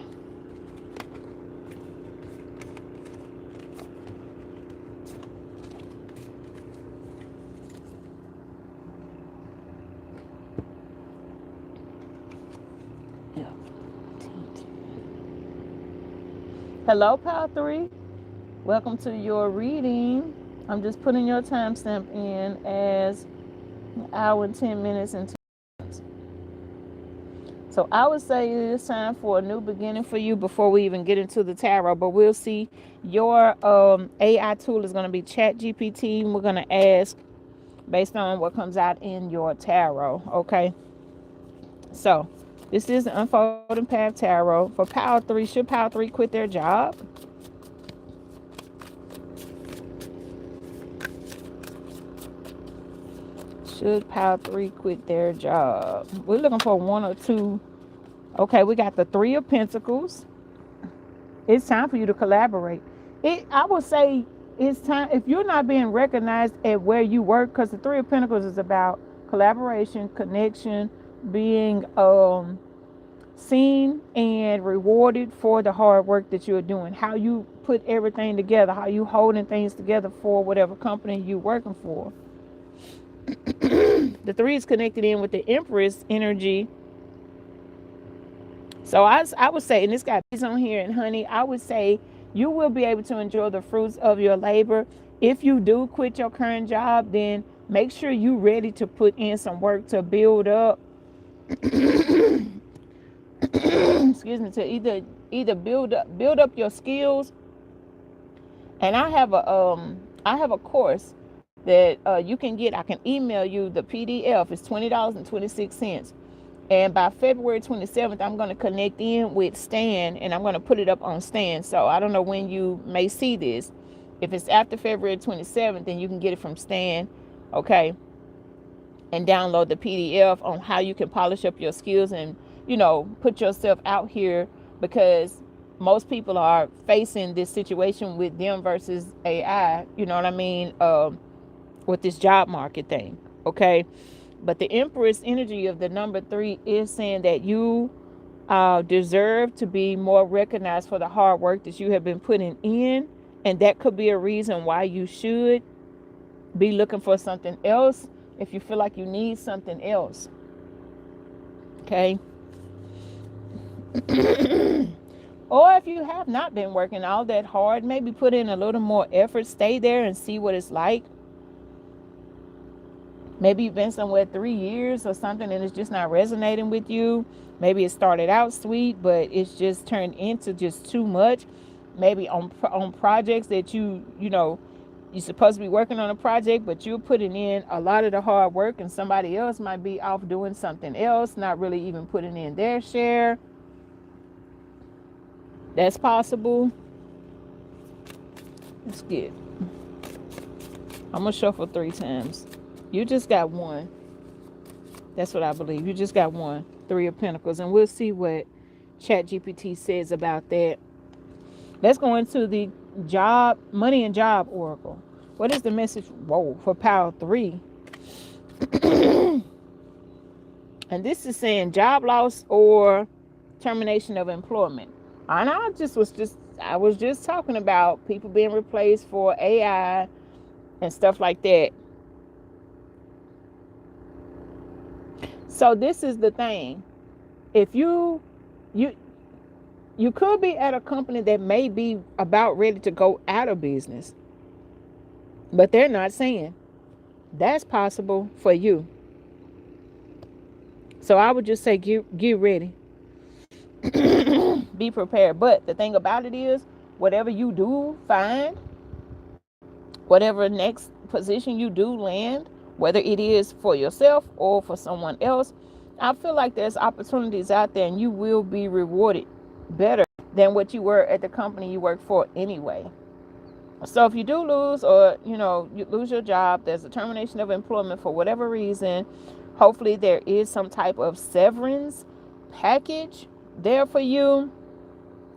Yeah. Hello, Power 3. Welcome to your reading. I'm just putting your timestamp in as an hour and 10 minutes and 2 minutes. So I would say it is time for a new beginning for you before we even get into the tarot. But we'll see. Your AI tool is going to be Chat GPT. And we're going to ask based on what comes out in your tarot. Okay. So this is the Unfolding Path Tarot. For Power 3, should Power 3 quit their job? Should Power 3 quit their job? We're looking for one or two. Okay, we got the Three of Pentacles. It's time for you to collaborate. I would say it's time, if you're not being recognized at where you work, because the Three of Pentacles is about collaboration, connection, being seen and rewarded for the hard work that you're doing. How you put everything together, how you holding things together for whatever company you're working for. The three is connected in with the Empress energy. So I would say, and this got bees on here, and honey, I would say you will be able to enjoy the fruits of your labor. If you do quit your current job, then make sure you're ready to put in some work to build up excuse me, to either build up your skills. And I have a course that you can get. I can email you the PDF. It's $20.26. And by February 27th, I'm going to connect in with Stan, and I'm going to put it up on Stan. So I don't know when you may see this. If it's after February 27th, then you can get it from Stan, okay? And download the PDF on how you can polish up your skills and, put yourself out here, because most people are facing this situation with them versus AI, you know what I mean, with this job market thing, okay? But the Empress energy of the number 3 is saying that you deserve to be more recognized for the hard work that you have been putting in. And that could be a reason why you should be looking for something else if you feel like you need something else. Okay. Or if you have not been working all that hard, maybe put in a little more effort, stay there and see what it's like. Maybe you've been somewhere 3 years or something and it's just not resonating with you. Maybe it started out sweet, but it's just turned into just too much. Maybe on projects that you're supposed to be working on a project, but you're putting in a lot of the hard work, and somebody else might be off doing something else, not really even putting in their share. That's possible. That's good. I'm going to shuffle 3 times. You just got one. That's what I believe. You just got one. 3 of Pentacles. And we'll see what ChatGPT says about that. Let's go into the job, money and job oracle. What is the message? Whoa, for Power 3. And this is saying job loss or termination of employment. And I was just talking about people being replaced for AI and stuff like that. So this is the thing. If you could be at a company that may be about ready to go out of business, but they're not saying. That's possible for you. So I would just say get ready. Be prepared. But the thing about it is, whatever you do find, whatever next position you do land, whether it is for yourself or for someone else, I feel like there's opportunities out there and you will be rewarded better than what you were at the company you work for anyway. So if you do lose, or you lose your job, there's a termination of employment for whatever reason, hopefully there is some type of severance package there for you.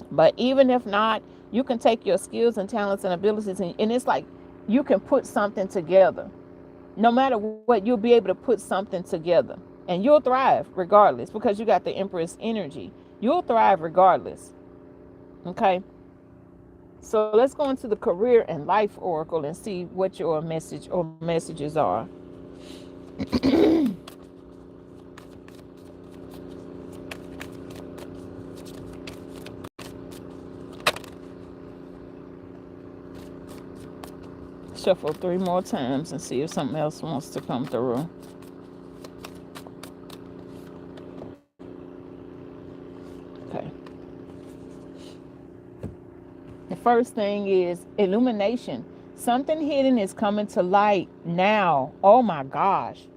But even if not, you can take your skills and talents and abilities, and it's like you can put something together. No matter what, you'll be able to put something together, and you'll thrive regardless, because you got the Empress energy. You'll thrive regardless. Okay. So let's go into the career and life oracle and see what your message or messages are. Shuffle 3 more times and see if something else wants to come through. Okay. The first thing is illumination. Something hidden is coming to light now. Oh my gosh.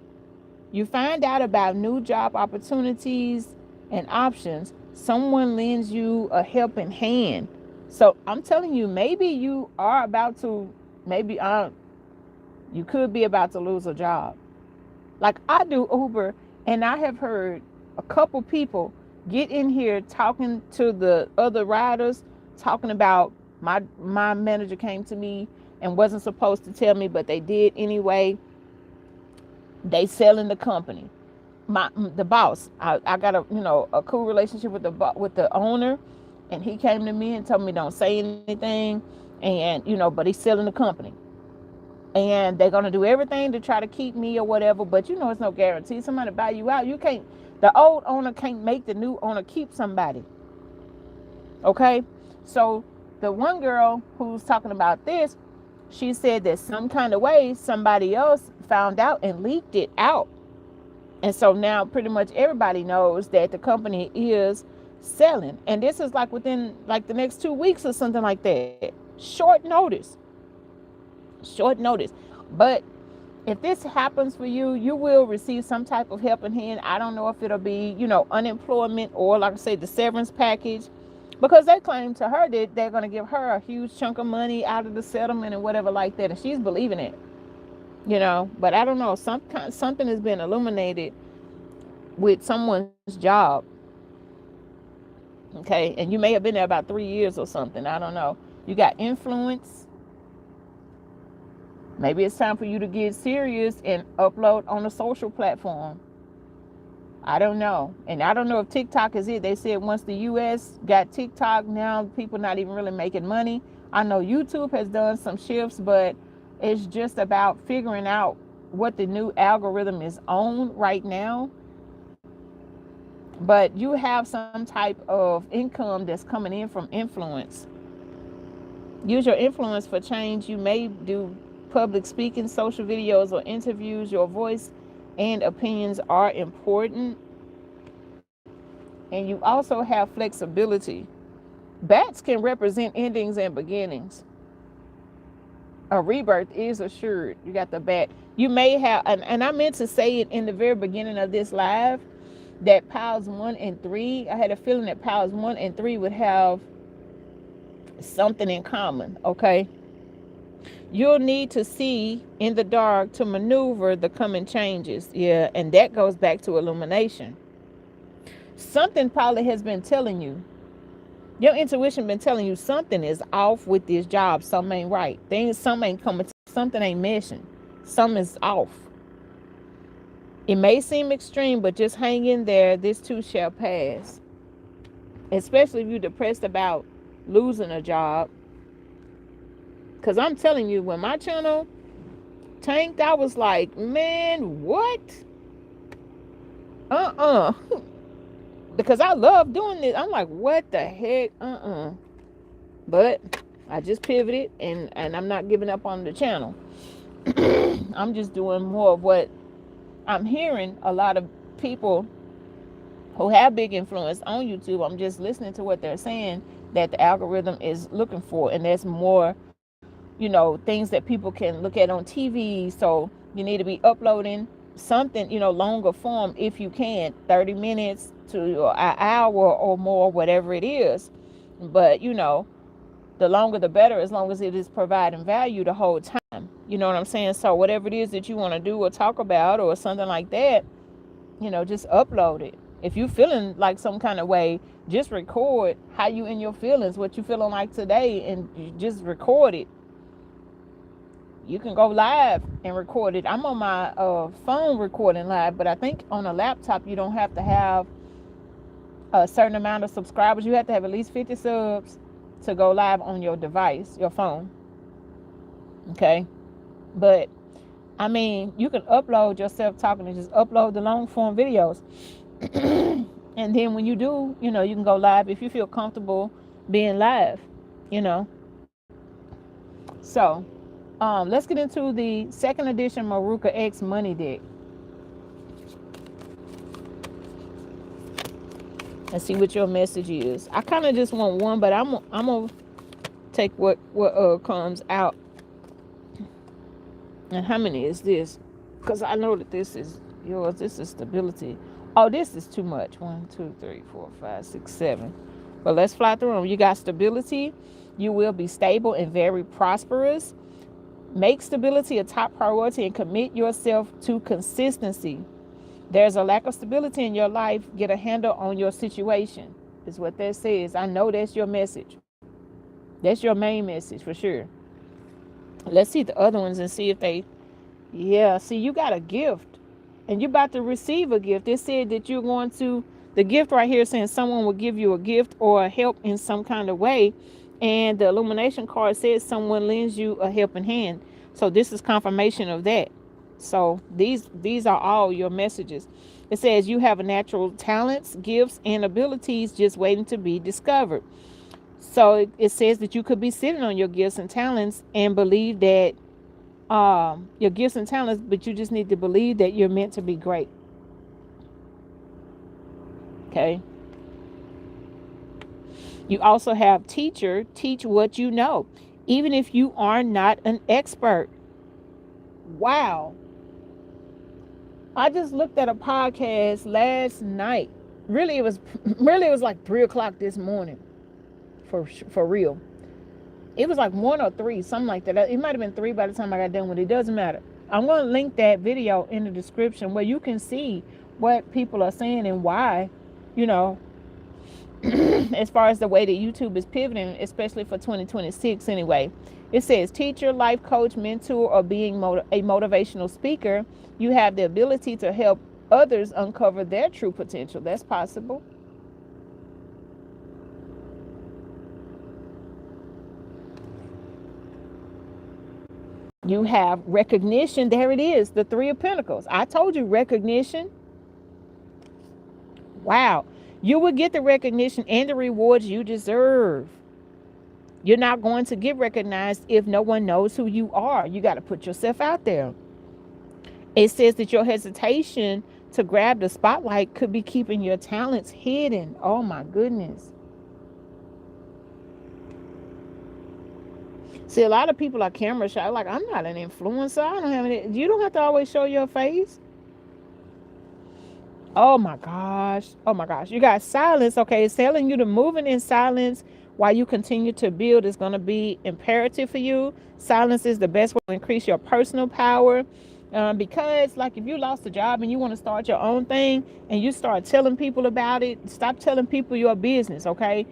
You find out about new job opportunities and options. Someone lends you a helping hand. So I'm telling you, maybe you are about to, maybe you could be about to lose a job. Like I do Uber, and I have heard a couple people get in here talking to the other riders, talking about my manager came to me and wasn't supposed to tell me, but they did anyway. They selling the company. The boss. I got a cool relationship with the owner, and he came to me and told me don't say anything, and but he's selling the company, and they're gonna do everything to try to keep me or whatever. But it's no guarantee. Somebody buy you out. You can't. The old owner can't make the new owner keep somebody. Okay, so the one girl who's talking about this, she said that some kind of way somebody else found out and leaked it out. And so now pretty much everybody knows that the company is selling. And this is like within like the next 2 weeks or something like that. Short notice. Short notice. But if this happens for you, you will receive some type of helping hand. I don't know if it'll be, unemployment or like I say, the severance package. Because they claim to her that they're going to give her a huge chunk of money out of the settlement and whatever like that. And she's believing it. But I don't know. Something has been illuminated with someone's job. Okay, and you may have been there about 3 years or something. I don't know. You got influence. Maybe it's time for you to get serious and upload on a social platform. I don't know. And I don't know if TikTok is it. They said once the US got TikTok, now people not even really making money. I know YouTube has done some shifts, but it's just about figuring out what the new algorithm is on right now. But you have some type of income that's coming in from influence. Use your influence for change. You may do public speaking, social videos, or interviews. Your voice and opinions are important. And you also have flexibility. Bats can represent endings and beginnings. A rebirth is assured. You got the bat. You may have, and I meant to say it in the very beginning of this live, that piles 1 and 3, I had a feeling that piles 1 and 3 would have something in common. Okay, you'll need to see in the dark to maneuver the coming changes. Yeah, and that goes back to illumination. Something probably has been telling you, your intuition been telling you something is off with this job. Something ain't right. Something ain't coming. Something ain't meshing. Something is off. It may seem extreme, but just hang in there. This too shall pass. Especially if you're depressed about losing a job. Because I'm telling you, when my channel tanked, I was like, man, what? Because I love doing this. I'm like, what the heck? But I just pivoted, and I'm not giving up on the channel. I'm just doing more of what I'm hearing. A lot of people who have big influence on YouTube, I'm just listening to what they're saying that the algorithm is looking for. And there's more, things that people can look at on TV. So you need to be uploading something, longer form if you can, 30 minutes to an hour or more, whatever it is. But, the longer the better, as long as it is providing value the whole time. You know what I'm saying? So whatever it is that you want to do or talk about or something like that, just upload it. If you feeling like some kind of way, just record how you in your feelings, what you feeling like today, and you just record it. You can go live and record it. I'm on my phone recording live, but I think on a laptop you don't have to have a certain amount of subscribers. You have to have at least 50 subs to go live on your device, your phone. Okay, but I mean, you can upload yourself talking and just upload the long form videos. And then when you do, you can go live if you feel comfortable being live, So Let's get into the second edition Maruka X Money deck. And see what your message is. I kind of just want one, but I'm gonna take what comes out. And how many is this? Because I know that this is yours. This is stability. Oh, this is too much. 1, 2, 3, 4, 5, 6, 7. But let's fly through them. You got stability. You will be stable and very prosperous. Make stability a top priority and commit yourself to consistency. There's a lack of stability in your life. Get a handle on your situation, is what that says. I know that's your message. That's your main message for sure. Let's see the other ones and see if they, yeah, see, you got a gift and you're about to receive a gift. It said that you're going to, the gift right here saying someone will give you a gift or a help in some kind of way. And the illumination card says someone lends you a helping hand. So this is confirmation of that. So these are all your messages. It says you have a natural talents, gifts, and abilities just waiting to be discovered. So it says that you could be sitting on your gifts and talents and believe that your gifts and talents, but you just need to believe that you're meant to be great. Okay. You also have teacher, teach what you know, even if you are not an expert. Wow. I just looked at a podcast last night. Really, it was like 3 o'clock this morning. For real. It was like 1 or 3, something like that. It might have been 3 by the time I got done with it. It doesn't matter. I'm going to link that video in the description where you can see what people are saying and why, as far as the way that YouTube is pivoting, especially for 2026 anyway. It says teacher, life coach, mentor, or being a motivational speaker. You have the ability to help others uncover their true potential. That's possible. You have recognition. There it is, the 3 of Pentacles. I told you recognition. Wow. You will get the recognition and the rewards you deserve. You're not going to get recognized if no one knows who you are. You got to put yourself out there. It says that your hesitation to grab the spotlight could be keeping your talents hidden. Oh my goodness. See, a lot of people are camera shy. Like, I'm not an influencer. I don't have any. You don't have to always show your face. Oh my gosh. Oh my gosh. You got silence. Okay. It's telling you to moving in silence while you continue to build is going to be imperative for you. Silence is the best way to increase your personal power. Because like if you lost a job and you want to start your own thing and you start telling people about it, stop telling people your business. Okay.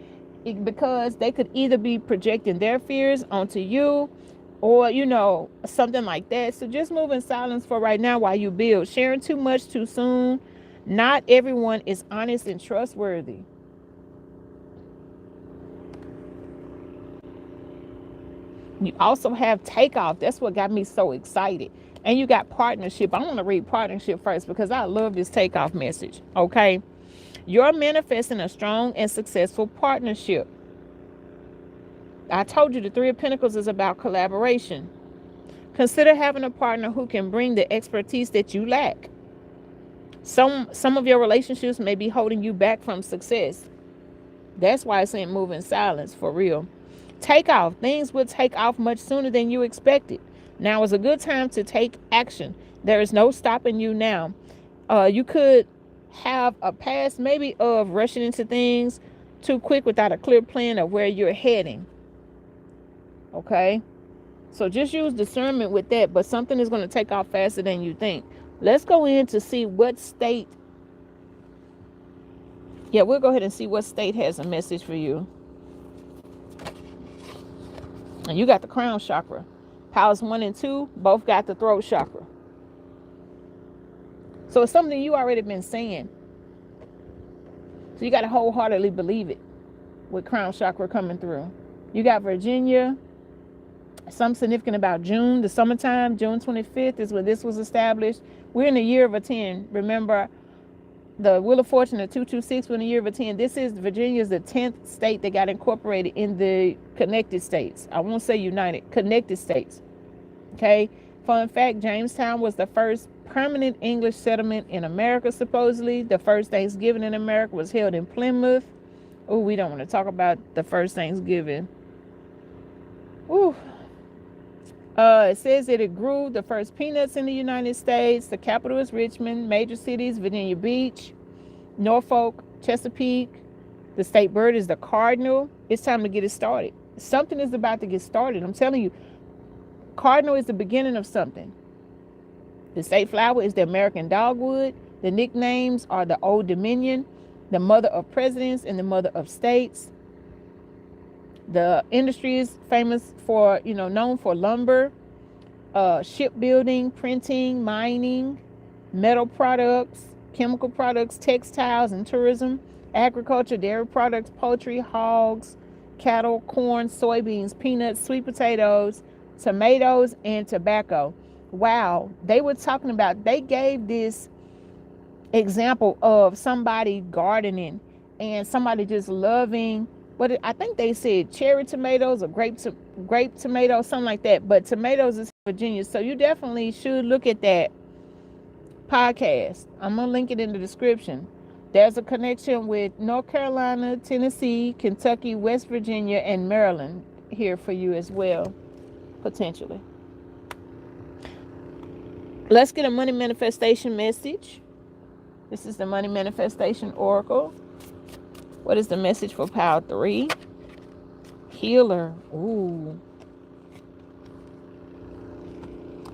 Because they could either be projecting their fears onto you or, something like that. So just move in silence for right now while you build. Sharing too much too soon. Not everyone is honest and trustworthy. You also have takeoff. That's what got me so excited. And you got partnership. I want to read partnership first because I love this takeoff message. Okay. You're manifesting a strong and successful partnership. I told you the 3 of Pentacles is about collaboration. Consider having a partner who can bring the expertise that you lack. Some of your relationships may be holding you back from success. That's why it's saying move in silence for real. Take off. Things will take off much sooner than you expected. Now is a good time to take action. There is no stopping you now. You could have a past maybe of rushing into things too quick without a clear plan of where you're heading. Okay. So just use discernment with that, but something is going to take off faster than you think. Let's go in to see what state. Yeah, we'll go ahead and see what state has a message for you. And you got the crown chakra. Powers 1 and 2 both got the throat chakra. So it's something you already been saying. So you got to wholeheartedly believe it with crown chakra coming through. You got Virginia. Something significant about June, the summertime. June 25th is when this was established. We're in the year of a 10. Remember, the Wheel of Fortune, the 226, we're in the year of a 10. This is Virginia's the 10th state that got incorporated in the connected states. I won't say united, connected states. Okay. Fun fact, Jamestown was the first permanent English settlement in America, supposedly. The first Thanksgiving in America was held in Plymouth. Oh, we don't want to talk about the first Thanksgiving. Ooh. It says that it grew the first peanuts in the United States. The capital is Richmond. Major cities, Virginia Beach, Norfolk, Chesapeake. The state bird is the cardinal. It's time to get it started. Something is about to get started. I'm telling you, cardinal is the beginning of something. The state flower is the American dogwood. The nicknames are the Old Dominion, the mother of presidents, and the mother of states. The industry is famous for, known for lumber, shipbuilding, printing, mining, metal products, chemical products, textiles, and tourism, agriculture, dairy products, poultry, hogs, cattle, corn, soybeans, peanuts, sweet potatoes, tomatoes, and tobacco. Wow, they gave this example of somebody gardening and somebody just loving, but I think they said cherry tomatoes or grape tomatoes, something like that. But tomatoes is Virginia, so you definitely should look at that podcast. I'm gonna link it in the description. There's a connection with North Carolina, Tennessee, Kentucky, West Virginia, and Maryland here for you as well, potentially. Let's get a money manifestation message. This is the money manifestation oracle. What is the message for Power 3? Healer. Ooh.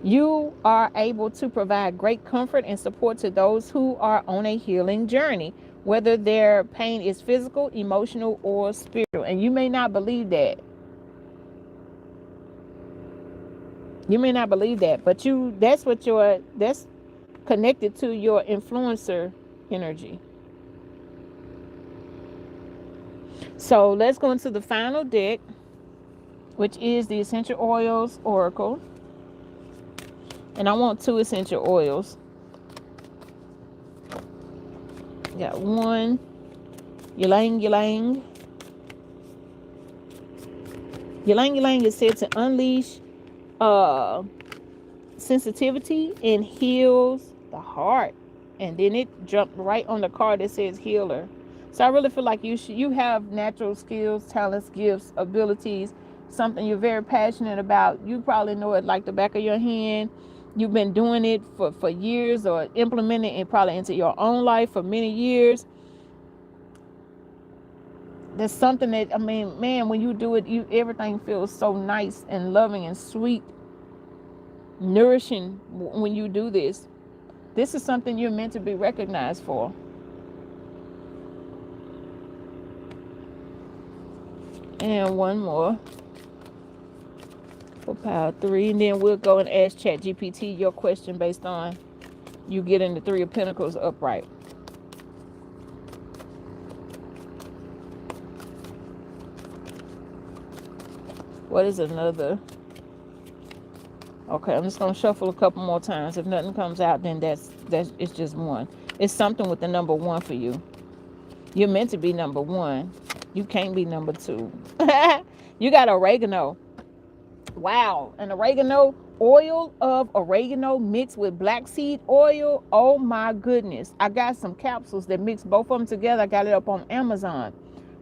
You are able to provide great comfort and support to those who are on a healing journey, whether their pain is physical, emotional, or spiritual. And you may not believe that. You may not believe that, but that's connected to your influencer energy. So let's go into the final deck, which is the Essential Oils Oracle. And I want 2 essential oils. Got 1, ylang ylang. Ylang ylang is said to unleash sensitivity and heals the heart. And then it jumped right on the card that says healer. So I really feel like you have natural skills, talents, gifts, abilities, something you're very passionate about. You probably know it like the back of your hand. You've been doing it for years, or implementing it probably into your own life for many years. There's something that, man, when you do it, everything feels so nice and loving and sweet, nourishing when you do this. This is something you're meant to be recognized for. And one more for Power 3, and then we'll go and ask ChatGPT your question based on you getting the 3 of Pentacles upright. What is another? Okay, I'm just gonna shuffle a couple more times. If nothing comes out, then that's it's just 1. It's something with the number 1 for you. You're meant to be number 1. You can't be number 2. You got oregano. Wow, an oregano, oil of oregano mixed with black seed oil. Oh my goodness. I got some capsules that mix both of them together. I got it up on Amazon.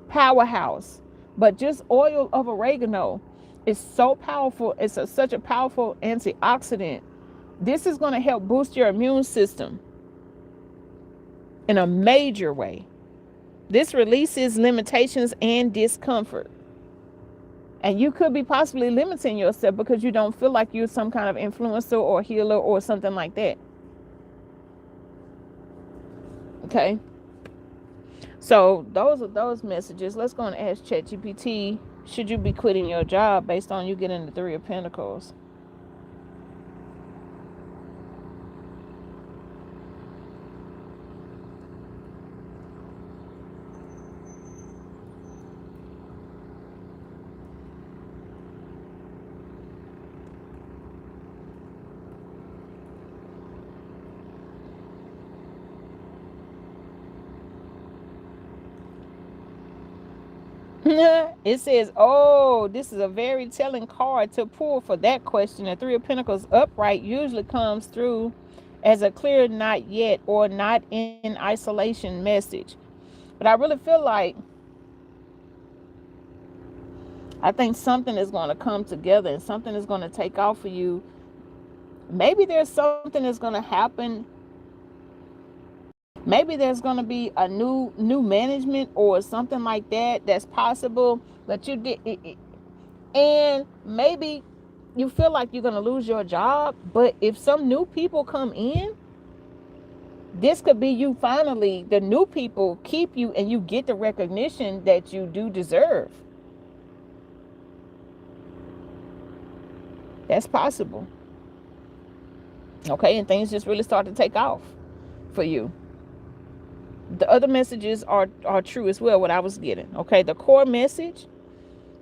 Powerhouse. But just oil of oregano is so powerful. It's such a powerful antioxidant. This is going to help boost your immune system in a major way. This releases limitations and discomfort. And you could be possibly limiting yourself because you don't feel like you're some kind of influencer or healer or something like that. Okay. So those are those messages. Let's go and ask ChatGPT, should you be quitting your job based on you getting the 3 of Pentacles? It says, oh, this is a very telling card to pull for that question. The Three of Pentacles upright usually comes through as a clear not yet or not in isolation message. But I really feel like, I think something is going to come together and something is going to take off for you. Maybe there's something that's going to happen. Maybe there's going to be a new management or something like that that's possible. But you did it, and maybe you feel like you're going to lose your job, but if some new people come in, this could be you finally, the new people keep you and you get the recognition that you do deserve. That's possible. Okay, and things just really start to take off for you. The other messages are true as well, what I was getting. Okay, the core message,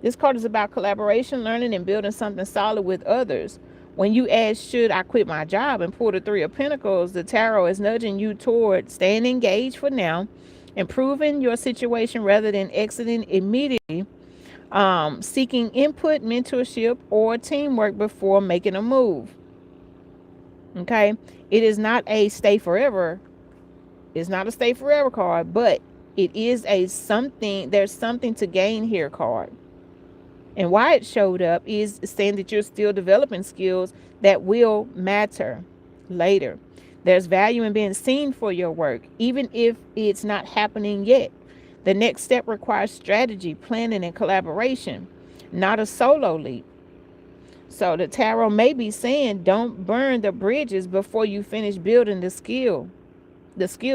this card is about collaboration, learning, and building something solid with others. When you ask, should I quit my job, and pull the Three of Pentacles, the tarot is nudging you toward staying engaged for now, improving your situation rather than exiting immediately, seeking input, mentorship, or teamwork before making a move. Okay, it is not a stay forever. It's not a stay forever card, but it is a something. There's something to gain here card. And why it showed up is saying that you're still developing skills that will matter later. There's value in being seen for your work, even if it's not happening yet. The next step requires strategy, planning, and collaboration, not a solo leap. So the tarot may be saying, don't burn the bridges before you finish building the skill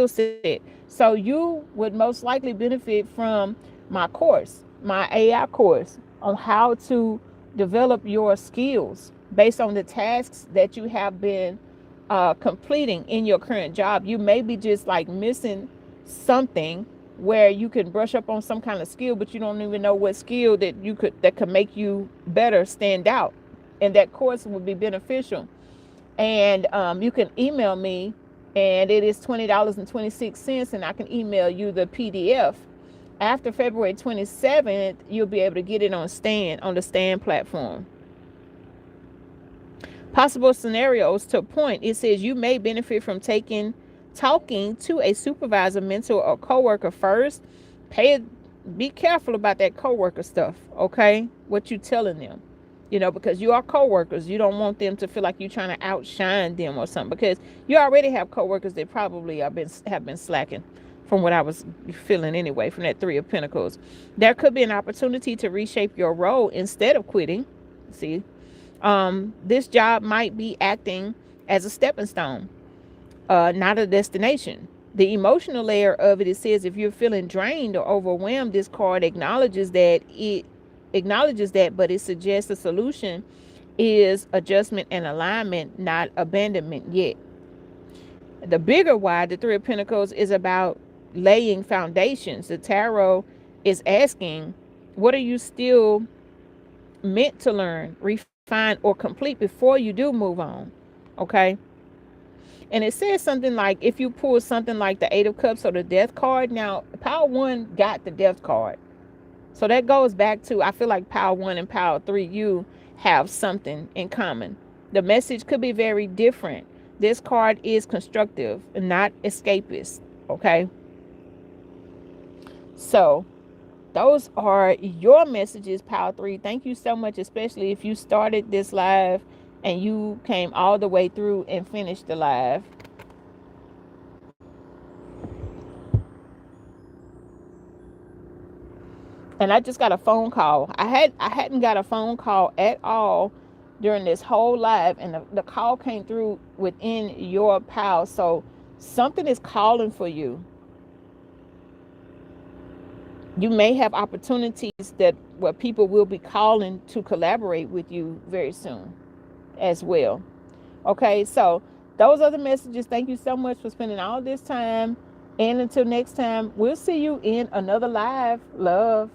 set. So you would most likely benefit from my course, my AI course on how to develop your skills based on the tasks that you have been completing in your current job. You may be just like missing something where you can brush up on some kind of skill, but you don't even know what skill that could make you better stand out. And that course would be beneficial. And you can email me, and it is $20.26, and I can email you the PDF. After February 27th, you'll be able to get it on the Stand platform. Possible scenarios to point. It says you may benefit from talking to a supervisor, mentor, or coworker first. Be careful about that coworker stuff, okay? What you telling them. Because you are coworkers. You don't want them to feel like you're trying to outshine them or something, because you already have coworkers that probably have been slacking, from what I was feeling anyway, from that Three of Pentacles. There could be an opportunity to reshape your role instead of quitting. See, this job might be acting as a stepping stone, not a destination. The emotional layer of it says if you're feeling drained or overwhelmed, this card acknowledges that, but it suggests the solution is adjustment and alignment, not abandonment yet. The bigger why, the Three of Pentacles, is about laying foundations. The tarot is asking, what are you still meant to learn, refine, or complete before you do move on? Okay. And it says something like, if you pull something like the Eight of Cups or the Death card. Now, Power 1 got the Death card. So that goes back to, I feel like Power 1 and Power 3, you have something in common. The message could be very different. This card is constructive and not escapist. Okay. So those are your messages, Power 3. Thank you so much, especially if you started this live and you came all the way through and finished the live. And I just got a phone call. I hadn't got a phone call at all during this whole live, and the call came through within your pal. So something is calling for you. You may have opportunities where people will be calling to collaborate with you very soon as well. Okay, so those are the messages. Thank you so much for spending all this time. And until next time, we'll see you in another live. Love.